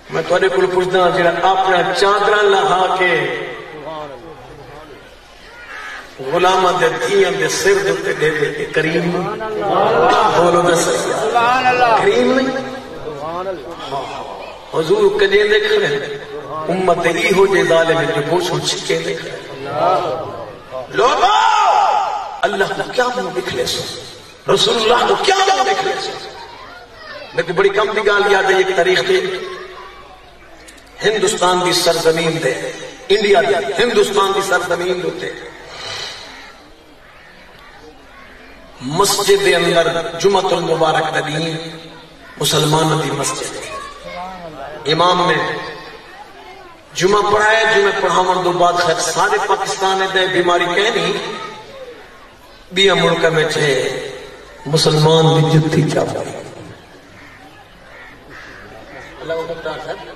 میں تھوڑے کو پوچھتا ہوں جڑا اپنا چادرہ لہا کے غلامہ دے دھیاں دے سر دے دے دے کریم بولو دے سیاح کریم نہیں حضور کجے دیکھ رہے امت ہی ہو جے ظالم جو پوچھو چھکے دیکھ رہے لوگو اللہ کو کیا منہ دکھلے سو رسول اللہ کو کیا منہ دکھلے سو لیکن بڑی کم دی گال یاد ہے ایک تاریخ دے ہندوستان دی سرزمین دے انڈیا دے ہندوستان دی سرزمین دے مسجد دے اندر جمعۃ المبارک دین مسلمان دی مسجد امام نے جمعہ پڑھائے جمعہ پڑھاون دو بعد خیر سارے پاکستان دے بیماری کہنی بیا ملک میں تھے مسلمان دی جتی چاہتے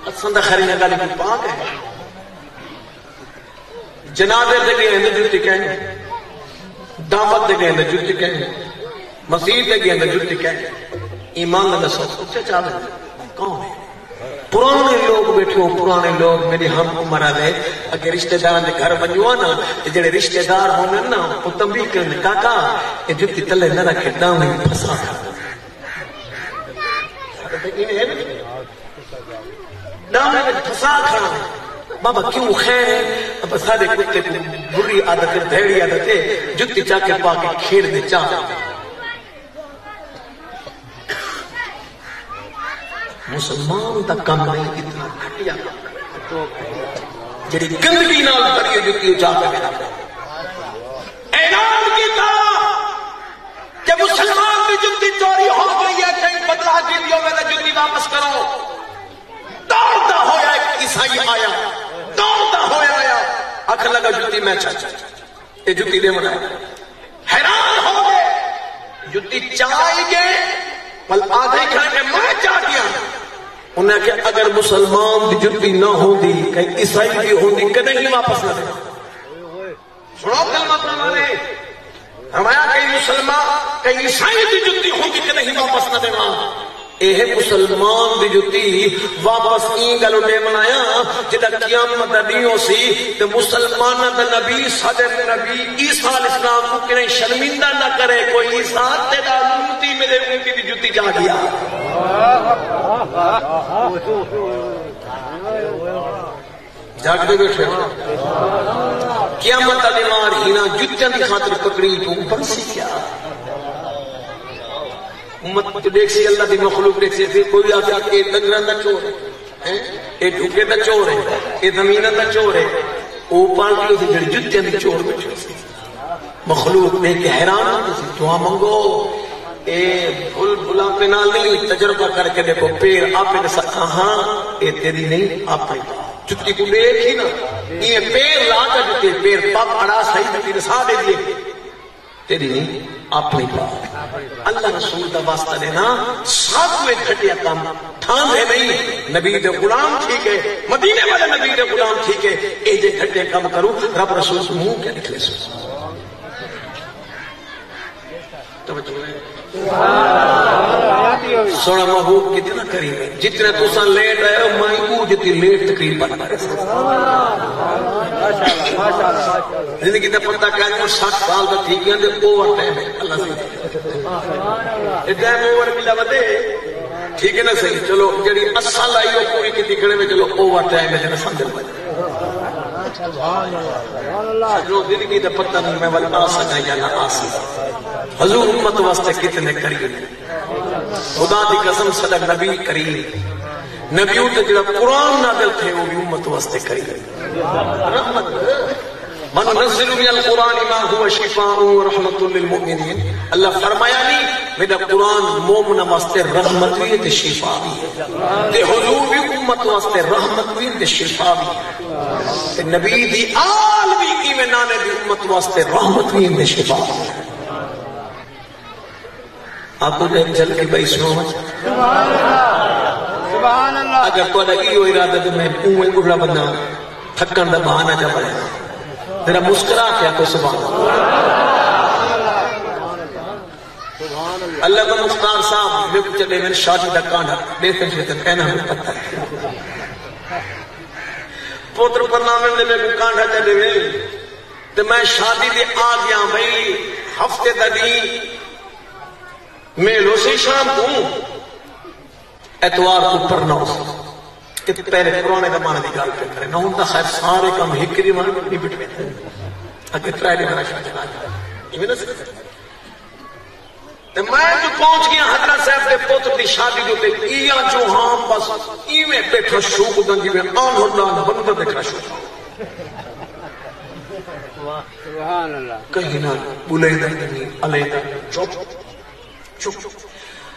اصلا خیری نگالی کی پاک ہے جنازے دے گئے ہیں جتی کہیں دعوت دے گئے ہیں جتی کہیں مسجد دے گئے ہیں جتی کہیں ایمان اللہ سوچ اچھا چاہتے کون ہے پرانے لوگ بیٹھے ہو پرانے لوگ میری ہم عمر آلے اگر رشتہ داران دے گھر بنجوا نا جڑے رشتہ دار ہونے نا وہ تنبیہ کرنے کاکا یہ جتی تلے نہ رکھے ڈاؤں پھسا ڈاؤں پھسا کھانا بابا کیوں خیر ہے اب سارے کتے کو بری عادت ہے بھیڑی عادت ہے جتی چاہ کے پا کے کھیر دے چاہ مسلمان دا کم نہیں اتنا گھٹیا جڑی گندگی نال بھری جتی جا کے اعلان کیتا کہ مسلمان کی جتی چوری ہو گئی ہے کہیں بدلہ دیو میں نے جتی واپس کرو دوڑتا ہویا ایک عیسائی آیا دوڑتا ہویا آیا آنکھ لگا جتی میں چاچا یہ جتی دے منائے حیران ہو گئے جتی چاہی گئے بل آدھے کھڑے کہ میں چاہ گیا انہیں کہ اگر مسلمان دی جتی نہ ہوندی کہیں عیسائی بھی ہوندی کدے ہی واپس نہ دے سنو کلمہ پڑھانے ہمایا کہیں مسلمان کہیں عیسائی دی جتی ہوندی کدے ہی واپس نہ دے اے مسلمان دی جتی واپس این گلو دے منایا جدہ قیامت دیوں سی تو مسلمان دا نبی صدر نبی عیسیٰ علیہ السلام کو کہ نہیں شرمندہ نہ کرے کوئی عیسیٰ تیرا امتی میرے امتی دی جتی جا گیا جاگ دے بیٹھے قیامت دیمار ہینا جتیاں دی خاطر پکڑی تو اوپر سی کیا امت تو دیکھ سی اللہ دی مخلوق دیکھ سی پھر کوئی آتا کہ ڈنگراں دا چور ہے اے ڈھوکے دا چور ہے اے زمیناں دا چور ہے او پارٹی سی جڑی جُتیاں دی چور بیٹھے سی مخلوق دیکھ کے حیران ہوتے سی دعا منگو اے بھول بھلا پہ نال نہیں تجربہ کر کے دیکھو پیر آپ نے سکھا ہاں اے تیری نہیں آپ نے جُتی کو دیکھ ہی نا یہ پیر لا کر جُتے پیر پاپ اڑا صحیح جُتی نسا دے دیے تیری نہیں اپنی بات اللہ رسول دا واسطہ دینا ساتھ میں گھٹیا کام ٹھان ہے نہیں نبی دے غلام ٹھیک ہے مدینے والے نبی دے غلام ٹھیک ہے اے جے گھٹیا کام کروں رب رسول سے منہ کیا نکلے سو توجہ ہے سونا محبوب کتنا کریم ہے جتنا تساں لیٹ آئے ہو میں کو جتنی لیٹ تقریب بنا رہے زندگی دا پتہ کہنے کو 60 سال دا ٹھیک ہے دے اوور ٹائم ہے اللہ سے ٹائم اوور ملا بدے ٹھیک ہے نا صحیح چلو جڑی اصل آئی ہو پوری کتی کھڑے میں چلو اوور ٹائم ہے جنہیں سمجھ بجے جو زندگی دا پتہ نہیں میں والا آ سکا یا نہ آ سکا حضور امت واسطے کتنے کریم خدا دی قسم صدق نبی کریم نبیوں تے جڑا قرآن نازل تھے وہ بھی امت واسطے کریم رحمت من نزل من القرآن ما هو شفاء ورحمت للمؤمنین اللہ فرمایا نہیں میرا قرآن مومن واسطے رحمت بھی تے شفا بھی تے حضور بھی امت واسطے رحمت بھی تے شفا بھی تے نبی دی آل بھی کی میں نانے دی امت واسطے رحمت بھی تے شفا بھی آپ کو دیکھ چل کے بھائی سنو سبحان اللہ اگر تو لگی ہو ارادہ تو میں اوہ بڑھا بندہ تھکن دا بہانہ جا پڑے تیرا مسکرا کیا تو سبحان اللہ کا مختار صاحب میں کچھ چلے میں شادی دا کانا دیتے شیطن کہنا ہمیں پتہ ہے پوتر پر نامن دے میں کوئی کانڈا چلے میں تو میں شادی دے آ گیا بھائی ہفتے دا دی میں لوسی شام کو اتوار کو پڑھنا ہو کہ پہلے پرانے زمانے کی گل کرے نہ ہوں خیر سارے کام ہکری مان نہیں بٹھے اگے ترائے والا شاہ چلا جائے تو میں جو پہنچ گیا حضرت صاحب کے پوتر کی شادی جو تے کیا جو ہاں بس ایویں بیٹھا شوق دن جی میں آن ہڈان بندہ دیکھا شوق سبحان اللہ کہیں نہ بلے نہیں علیہ چپ چپ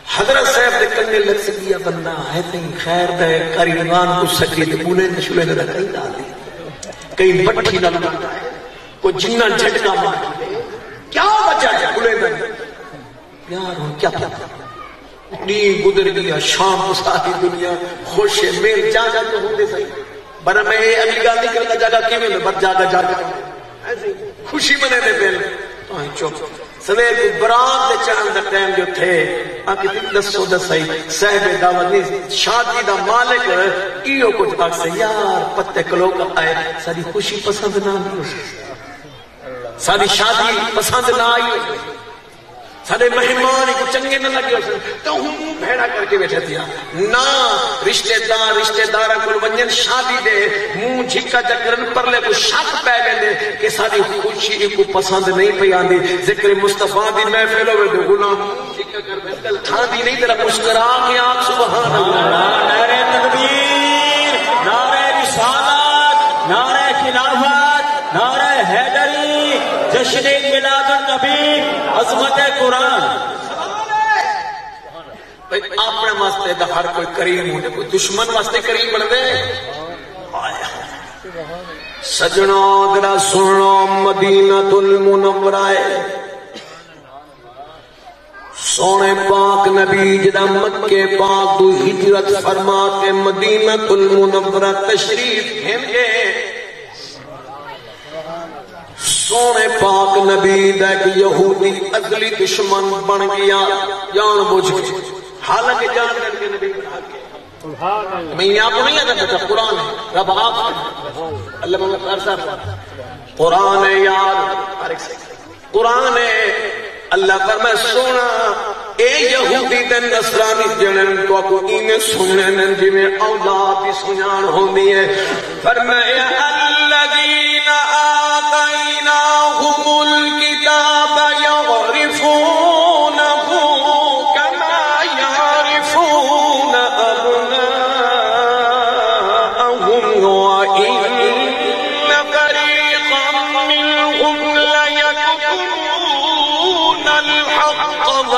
حضرت صاحب دے کنے لگ سکیا بندہ ہے تین خیر دے قریبان کو سکے دے بولے نشولے نہ کہیں ڈال دی کہیں بٹھی نہ لگتا ہے کوئی جنہ جھٹکا مار کیا بچا ہے بولے نہ یار ہوں کیا پتا دین گزر گیا شام کو ساری دنیا خوش ہے میل جا جا تو ہوں دے صحیح برا میں ابھی گالی کرتا جاگا کیویں میں بس جاگا جاگا خوشی منے دے پہلے تو ہی چوپ سویر کو برات دے چڑھن دا ٹائم جو تھے آکے دسو دسائی صاحب دعوت نہیں شادی دا مالک ایو کچھ آگ سے یار پتے کلو کا آئے ساری خوشی پسند نہ آئی ہو سکتا ساری شادی پسند نہ آئی ہو سکتا سارے مہمان کو چنگے نہ لگے ہو سکتا تو ہوں بھیڑا کر کے بیٹھے دیا نا رشتہ دارہ کو ونجن شادی دے منہ جھکا چکرن پر لے کو شک پہ گئے دے کہ ساری خوشی کو پسند نہیں پہ آندی ذکر مصطفیٰ دی محفل ہوئے دے غلام جھکا کر بیٹھل تھا دی نہیں تیرا مسکرا کے آنکھ سبحان اللہ نعرہ تکبیر نعرہ رسالت نعرہ خلافت نعرہ حیدری جشن میلاد النبی عظمت قرآن اپنے واسطے دا ہر کوئی کریم ہونے کوئی دشمن واسطے کریم بڑھ دے سجنوں ذرا سنو مدینہ المنورہ سونے پاک نبی جدا مکے پاک تو ہجرت فرما کے مدینہ المنورہ تشریف گھنگے سونے پاک نبی دیکھ یہودی ازلی دشمن بن گیا جان بوجھ حالانکہ جان کر کے نبی بنا کے میں یہاں کو نہیں آتا تھا قرآن ہے رب آپ اللہ محمد خیر صاحب قرآن ہے یار قرآن ہے اللہ فرمائے سونا اے یہودی تے نصرانی جنن تو کو اینے سنن جی میں اولاد کی سنان ہوندی ہے فرمایا الذین آتیناہم الکتاب یعرفونہ کما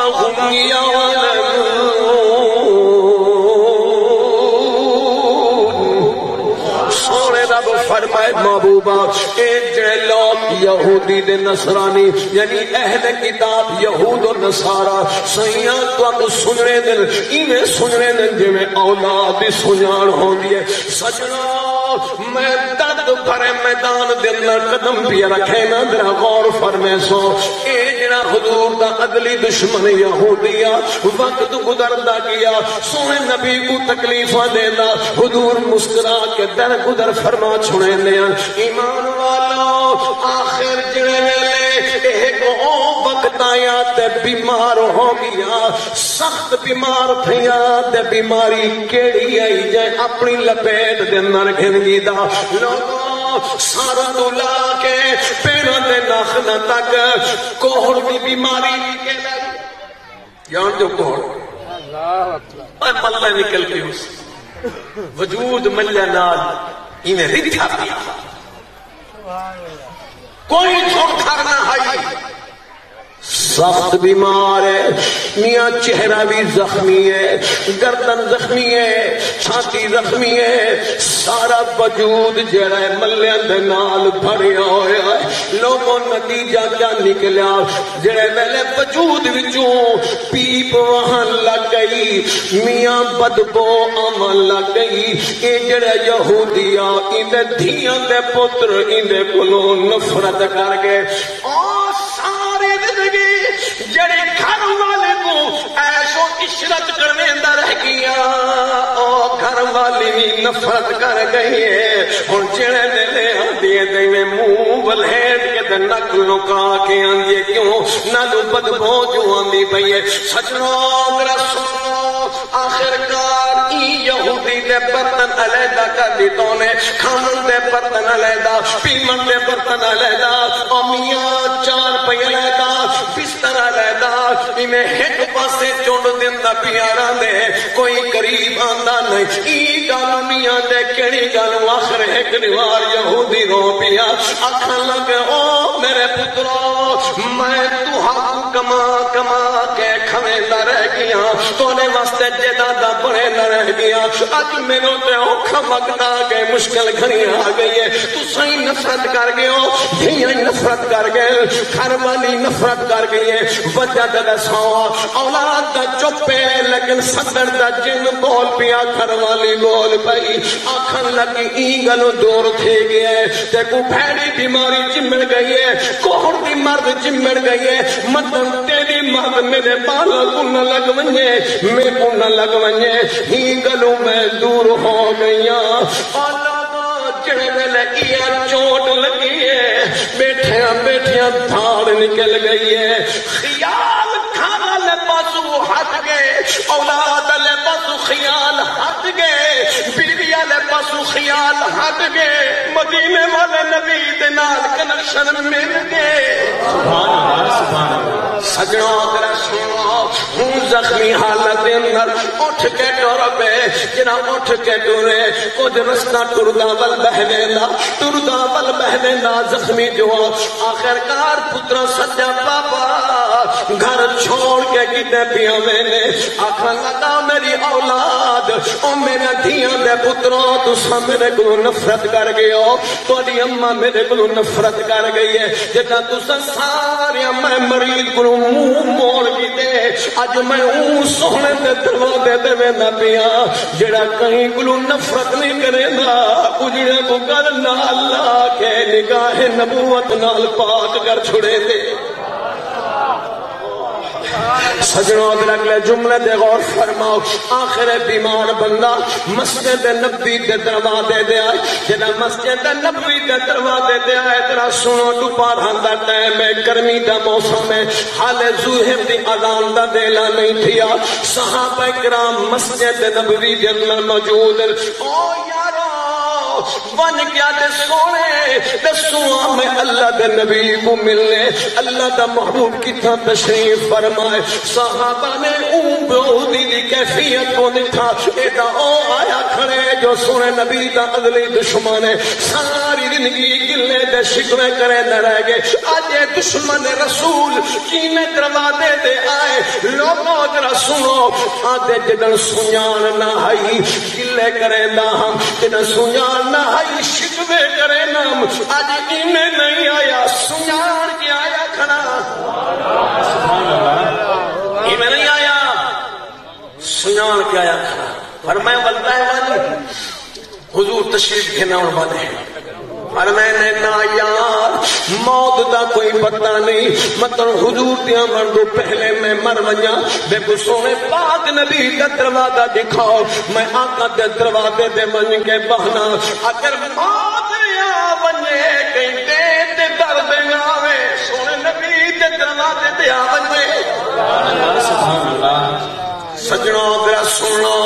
وهم يعلمون. سونے رب فرمائے محبوبہ اے جڑے لوگ یہودی دے نصرانی یعنی اہل کتاب یہود و نصارا سیاں تو سننے دن انہیں سننے دن جی میں اولاد دی سنجان ہو دیئے. سجنا میں درد بھرے میدان دن قدم بھی رکھے نا درہ غور فرمے سو اے جنا حضور دا عدلی دشمن یہودیا وقت گزردا گیا سونے نبی کو تکلیفہ دینا حضور مسکرا کے در گزر فرما چھوڑے لیا. ایمان والا آخر جڑے ویلے ایک وقت آیا تے بیمار ہو گیا سخت بیمار تھیا تے بیماری کیڑی آئی جائے اپنی لپیٹ دے اندر گھنگی دا لوگوں سارا دولا کے پیروں دے ناخنا تک کوہر کی بیماری نکل آئی. جان جو کوہر ملہ نکل کے اس وجود ملہ نال انہیں رکھا پیا کوئی چھوڑ کرنا ہے. سخت بیمار ہے میاں چہرہ بھی زخمی ہے گردن زخمی ہے چھاتی زخمی ہے سارا وجود جڑا ہے ملیاں دے نال بھریا ہویا ہے. لوگوں نتیجہ کیا نکلیا جڑے ویلے وجود وچوں پیپ وہاں لگ گئی میاں بدبو آمن لگ گئی. اے جڑے یہودیا اندے دھیاں دے پتر اندے کولوں نفرت کر گئے. جڑے گھر والے کو ایسو عشرت کرنے دا رہ گیا او گھر والی بھی نفرت کر گئی ہے. ہن جڑے ویلے آندی تے میں منہ بلہٹ کے تے نک لکا کے آندی کیوں نالو بدبو جو آندی پئی ہے. سجنوں ذرا سنو آخرکار ای یہودی دے برتن علیحدہ کر دیتوں نے کھانن دے برتن علیحدہ پیمن دے برتن علیحدہ میاں چار پئی علیحدہ بستر علیحدہ انہیں ایک پاسے چونڈ دن دا پیارا دے کوئی قریب آندہ نہیں. ای گالو میاں دے کیڑی گالو آخر ایک نوار یہودی رو پیا آکھن لگے او میرے پترو میں تو حق کما کما کے کھویندہ رہ گیا تونے واسطے جدادہ بڑے نہ رہ گیا اج میرے تے اوکھا وقت آ گئے مشکل گھڑی آ گئی ہے تو صحیح نفرت کر گئے ہو دھیاں نفرت کر گئے گھر والی نفرت کر گئی ہے وجہ دا سو اولاد دا چپے لیکن صدر دا جن بول پیا گھر والی بول پئی آکھن لگی ای گلو دور تھے گئے تے کو پھیڑی بیماری چمڑ گئی ہے کوہر دی مرد چمڑ گئی ہے مطلب تیری مرد میرے بالا کو نہ لگ ونجے میں کو نہ لگ ونجے ہی گلو میں دور ہو گیا. جڑے ویلے یہ چوٹ لگی ہے بیٹھیاں بیٹھیاں دھاڑ نکل گئی ہے. خیال کھانا لے پاسو ہٹ گئے اولاد لے پاسو خیال ہٹ گئے بیوی لے پاسو خیال ہٹ گئے مدینے والے نبی دے نال کنیکشن مل گئے. سجنوں ذرا سنو ہوں زخمی حالت دے اندر اٹھ کے ٹر پے جنا اٹھ کے ٹرے کچھ رستہ ٹردا ول بہنے نا زخمی جو آخرکار پترا سجا پاپا گھر چھوڑ کے کتے پیا میں نے آخر لگا میری اولاد او میرے دھیاں دے پتروں تسا میرے کو نفرت کر گئے ہو تھوڑی اما میرے کو نفرت کر گئی ہے جدا تسا سارے میں مریض کو منہ موڑ کی دے اج میں سونے دے دروازے دے نہ پیا جڑا کہیں کو نفرت نہیں کرے گا اجڑے کو کر نال لا کے نگاہ نبوت نال پاک کر چھڑے دے. سجنوں اگلے جملے دے غور فرماؤ آخر بیمار بندہ مسجد نبوی دے دروازے دے آئے جنا مسجد نبوی دے دروازے دے آئے ترا سنو دوپہر دا ٹائم ہے گرمی دا موسم ہے حال ظہر دی اذان دا دیلا نہیں تھیا صحابہ کرام مسجد نبوی دے اندر موجود او یارو بن گیا دے سونے دے سوا میں اللہ دے نبی کو ملنے اللہ دا محبوب کتنا تشریف فرمائے صحابہ نے بیعودی دی کیفیت کو دکھا ایدہ او آیا کھڑے جو سونے نبی دا عدلی دشمن ہے ساری زندگی گلے دے شکوے کرے نہ رہ گئے. اج دشمن رسول کینے دروازے دے آئے. لوگوں ذرا سنو آدھے جدن سنیان نہ آئی گلے کرے نہ ہم جدن سنیان نہ آئی شکوے کرے نہ ہم. اج کینے نہیں آیا سنیان کے آیا کھڑا. میں نہیں آیا سنیان کے آیا کھڑا. فرمایا بلتا ہے والی حضور تشریف کے نام والے ہیں. اور میں نے نا یار موت دا کوئی پتہ نہیں مطلب حضور دیا مردو پہلے میں مر ونجا. دیکھو سونے پاک نبی کا دروازہ دکھاؤ میں آقا دے دروازے دے من کے بہنا. اگر موت آ ونجے کہیں دے درد نہ آوے سونے نبی دے دروازے دے آ ونجے. سبحان اللہ. سجنوں ذرا سنو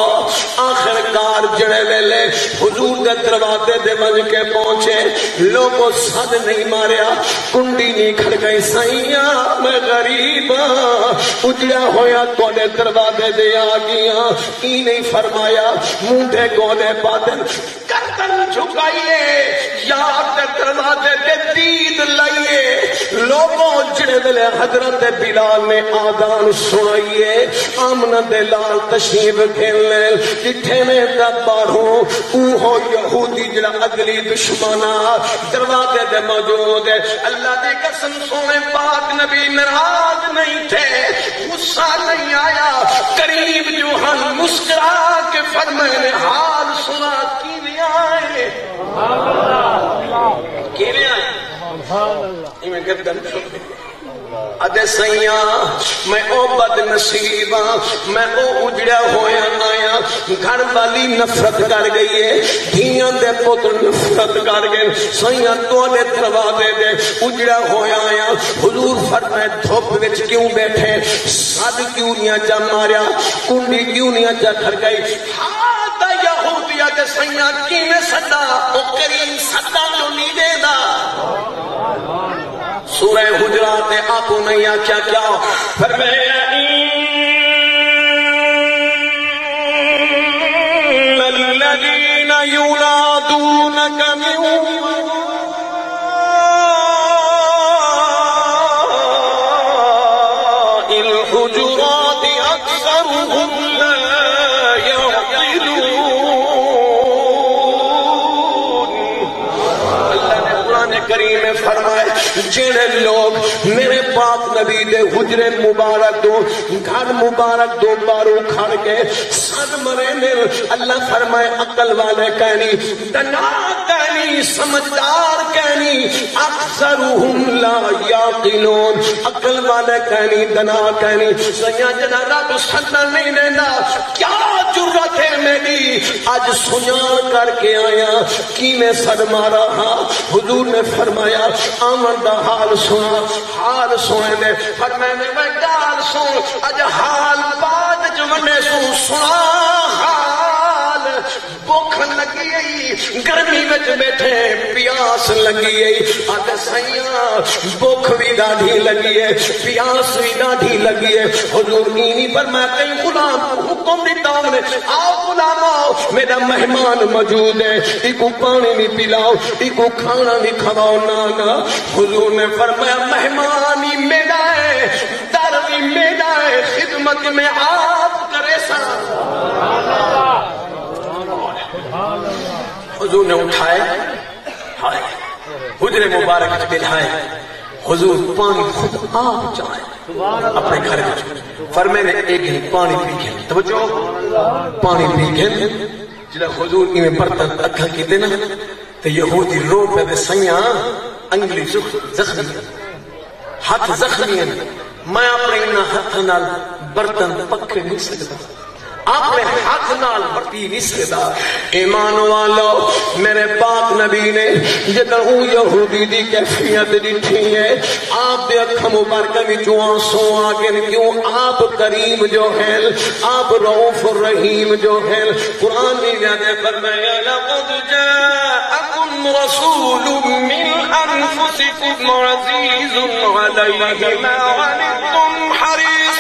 آخر کار جڑے ویلے حضور دے دروازے دے من کے پہنچے لوگوں سد نہیں ماریا کنڈی نہیں کھڑکائی. سائیاں میں غریب اجڑیا ہویا توڑے دروازے دے آ گیا. کی نہیں فرمایا منڈے گولے بادل گردن جھکائیے یار دے دروازے دے دید لائیے. لوگوں جڑے ویلے حضرت بلال نے آذان سنائیے آمنہ دے لال تشریف کھیلنے جتھے میں دباروں اوہو یہودی جڑا اگلی دشمنا دروازے دے موجود ہے. اللہ دی قسم سونے پاک نبی ناراض نہیں تھے غصہ نہیں آیا. قریب جو ہم مسکرا کے فرمائے حال سنا کی لے آئے کی لے آئے میں گردن ادے سیاں میں او بد نصیباں میں او اجڑیا ہویا آیا. گھر والی نفرت کر گئی ہے دھیاں دے پتر نفرت کر گئے. سیاں توڑے دروازے دے اجڑیا ہویا آیا. حضور فرمائے دھوپ وچ کیوں بیٹھے سد کیوں نہیں جا ماریا کنڈی کیوں نہیں جا کھڑکائی. ہاں یہودیا کے سیاں کیویں سدا او کریم سدا جو نہیں دے دا. سورہ حجرات آپ نہیں آکھیا کیا فرمایا الذین ینادونک من الحجرات اکثرهم لا یعقلون. اللہ نے قرآن کریم میں فرمائے جڑے لوگ میرے پاک نبی دے حجرے مبارک دو گھر مبارک دو بارو کھڑ کے سد مرے نے اللہ فرمائے عقل والے کہنی دنا کہنی سمجھدار کہنی اکثرهم لا یعقلون. عقل والے کہنی دنا کہنی سیاں جنا رب سدا نہیں دینا. کیا جرت ہے میری اج سنیان کر کے آیا کی میں سد مارا ہاں. حضور نے فرمایا آمن دا حال سنا حال سنے دے فرمائے میں گال سن اج حال بعد جو منے سنا حال. بھوک لگی گئی گرمی وچ بیٹھے پیاس لگی گئی. آتے سیاں بھوک بھی ڈاڈھی لگی ہے پیاس بھی ڈاڈھی لگی ہے. حضور نہیں پر میں کئی غلام حکم دیتا ہوں نے آؤ غلام آؤ میرا مہمان موجود ہے ایکو پانی بھی پلاؤ ایکو کھانا بھی کھواؤ. نانا حضور نے فرمایا مہمان ہی میرا ہے در بھی میرا ہے خدمت میں آپ کرے سا. حضور نے اٹھائے ہائے حجر مبارک بٹھائے. حضور پانی خود آپ چاہے اپنے گھر میں فرمے نے ایک ہی پانی پی کے توجہ پانی پی کے جلے حضور کی برتن اکھا کی دینا تو یہودی رو پہ سیاں انگلی زخمی ہاتھ زخمی میں اپنے انہا ہاتھ نال برتن پکڑ نہیں سکتا اپنے ہاتھ نال برتی نہیں سکتا. ایمان والو میرے پاک نبی نے جدر او یہودی دی کیفیت دیکھی ہے آپ دے اکھا مبارکہ بھی جو آنسو آگے کیوں آپ کریم جو ہے آپ رؤوف الرحیم جو ہے. قرآن میں جاتے فرمایا لقد جاءکم رسول من انفسکم عزیز علیہ ما عنتم حریص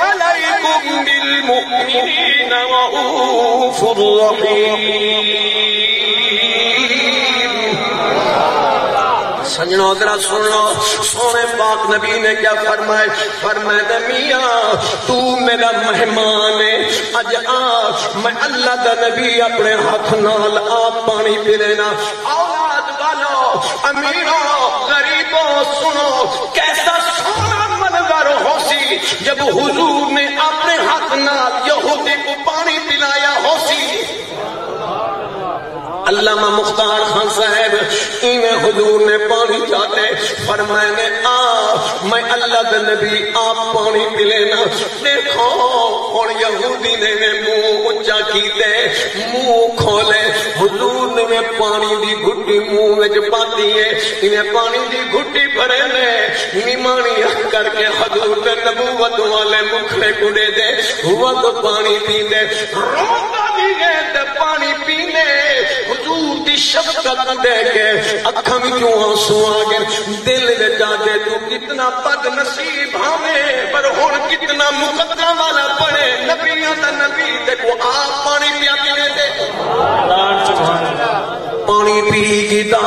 علیکم بالمؤمنین رؤوف الرحیم. سجنوں ذرا سن لو، سونے پاک نبی نے کیا فرمائے؟ فرمایا میاں تو میرا مہمان ہے، اج آ میں اللہ دا نبی اپنے ہاتھ نال آپ پانی پی لینا۔ اولاد والو، امیروں، غریبوں، سنو کیسا سونا منظر ہو سی جب حضور نے اپنے ہاتھ نال یہودی کو پانی پلایا ہو سی۔ علامہ مختار خان صاحب ایویں حضور نے پانی چاہتے فرمائے نے آ میں اللہ کے نبی آپ پانی پی لینا۔ دیکھو اور یہودی نے منہ اونچا کیتے، منہ کھولے، حضور نے پانی دی گھٹی منہ وچ پاتی ہے، انہیں پانی دی گھٹی بھرے نے نیمانی کر کے حضور دے نبوت والے مکھڑے کو دے دے، ہوا تو پانی پیندے، روتا بھی گئے تے پانی پینے۔ حضور دی شفقت دیکھ کے اکھاں وچوں آنسو آ گئے، دل دے جاگے تو کتنا بد نصیب ہمیں، پر ہن کتنا مقدر والا پڑے نبیوں دا نبی دیکھو آپ پانی پیا پینے دے۔ پانی پی گیتا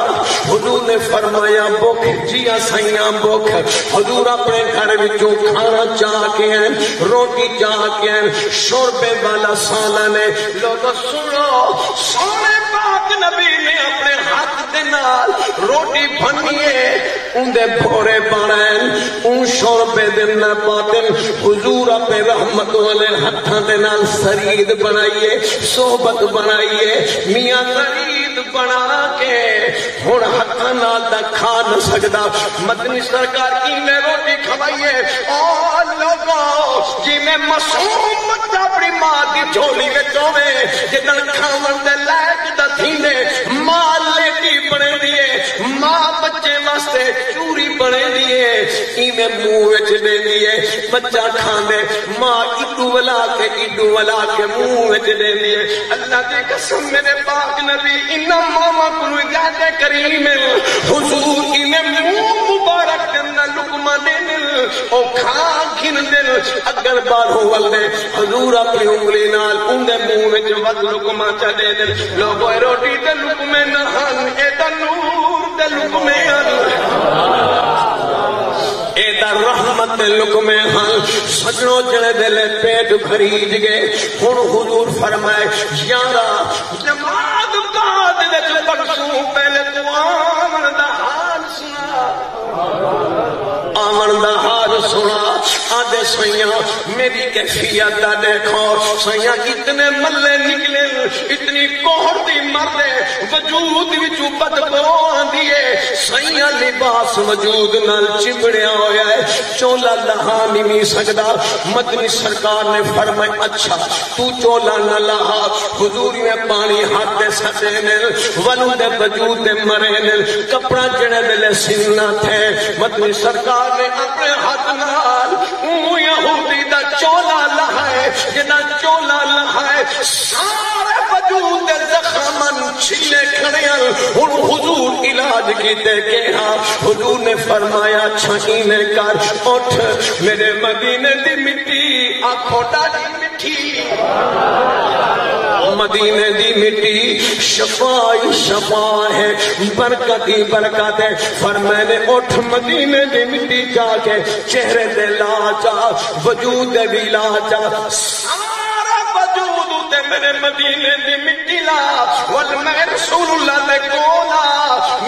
حضور نے فرمایا بھوک جیا سائیاں بھوک۔ حضور اپنے گھر وچوں کھانا چاہ کے ہیں، روٹی چاہ کے ہیں، شوربے والا سالا نے لوگ سنو سونے پاک نبی نے اپنے ہاتھ دے نال روٹی بنیے اندے بھورے بنائیں ان شوربے دے نہ پاتن۔ حضور اپنے رحمت والے ہاتھاں دے نال سرید بنائیے، صحبت بنائیے، میاں سرید بنا کے ہن ہاتھاں نال دا کھا نہ سکدا۔ مدنی سرکار کی میں روٹی کھوائیے اور لوگوں جی میں معصوم بچہ اپنی ماں دی جھولی وچ ہوے جدن کھاون دے لائق دا تھیندے، ماں لیٹی بنے دیے، ماں بچے واسطے چوری بنے دیے، ایویں منہ وچ دے دیے، بچہ کھاندے، ماں اڈو ولا کے منہ وچ دے دیے۔ اللہ دی قسم میرے پاک نبی انہاں ماما کو زیادہ کریم حضور انہیں منہ مبارک دن لقمہ دن او کھا گھن دن اگر باروں والے حضور اپنی انگلی نال اندے منہ وچ ود لقمہ چا دے دن۔ لوگوں روٹی دے لقمے نہ ہن اے دا نور دے لقمے ہن، اے دا رحمت دے لقمے ہن۔ سجنوں جڑے دلے پیٹ خرید گئے ہن حضور فرمائے یارا نماز بعد وچ پڑھوں پہلے تو آمن دا حال سنا، آمن دا حال سنا۔ آدھے سیاں میری کیفیت دا دیکھو، سیاں اتنے ملے نکلے، اتنی کوہر دی مردے وجود وچوں بدبو آندی ہے، سیاں لباس وجود نال چمڑیا ہویا ہے، چولا لہا نہیں سکدا۔ مدنی سرکار نے فرمایا اچھا تو چولا نہ لہا، حضور نے پانی ہاتھ دے سٹے نے ولو دے وجود دے مرے نے، کپڑا جڑے ویلے سننا تھے مدنی سرکار نے اپنے ہاتھ نال یہودی دا چولا لہائے، جنا چولا لہائے سارے وجود دے زخمن چھلے کھڑے ہن۔ حضور علاج کیتے کہ ہاں حضور نے فرمایا چھکینے کر اٹھ میرے مدینے دی مٹی آنکھوں ڈالی مٹھی، مدینے دی مٹی شفا شفا ہے، برکت ہی برکت ہے۔ فرمانے اٹھ مدینے دی مٹی جا کے چہرے دے لا جا، وجود دے بھی لا جا، سارا وجود تے میرے مدینے دی مٹی لا، میں رسول اللہ دے کولا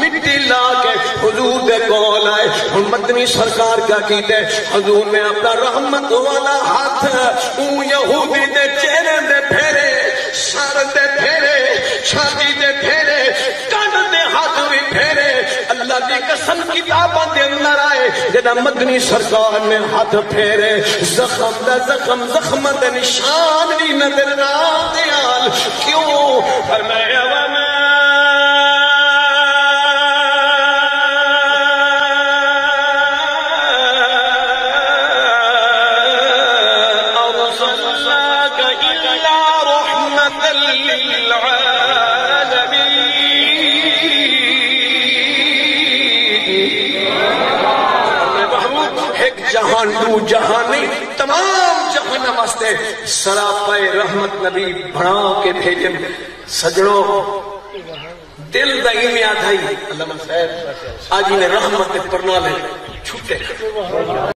مٹی لا کے حضور دے کول آئے۔ مدنی سرکار کا کیتے حضور نے اپنا رحمت والا ہاتھ یہودی دے چہرے دے پھیرے، سر دے پھیرے، چھاتی دے پھیرے، کان دے ہاتھ بھی پھیرے۔ اللہ دی قسم کتاباں دے اندر آئے جدا مدنی سرکار نے ہاتھ پھیرے، زخم دا زخم زخم دے نشان بھی نظر نہ آل کیوں فرمایا وما جہان دو جہانی تمام جہان واسطے سراپے رحمت نبی بنا کے بھیجن۔ سجڑوں دل دا ہی میں آدھائی علامہ صاحب آج انہیں رحمت پرنا لے چھوٹے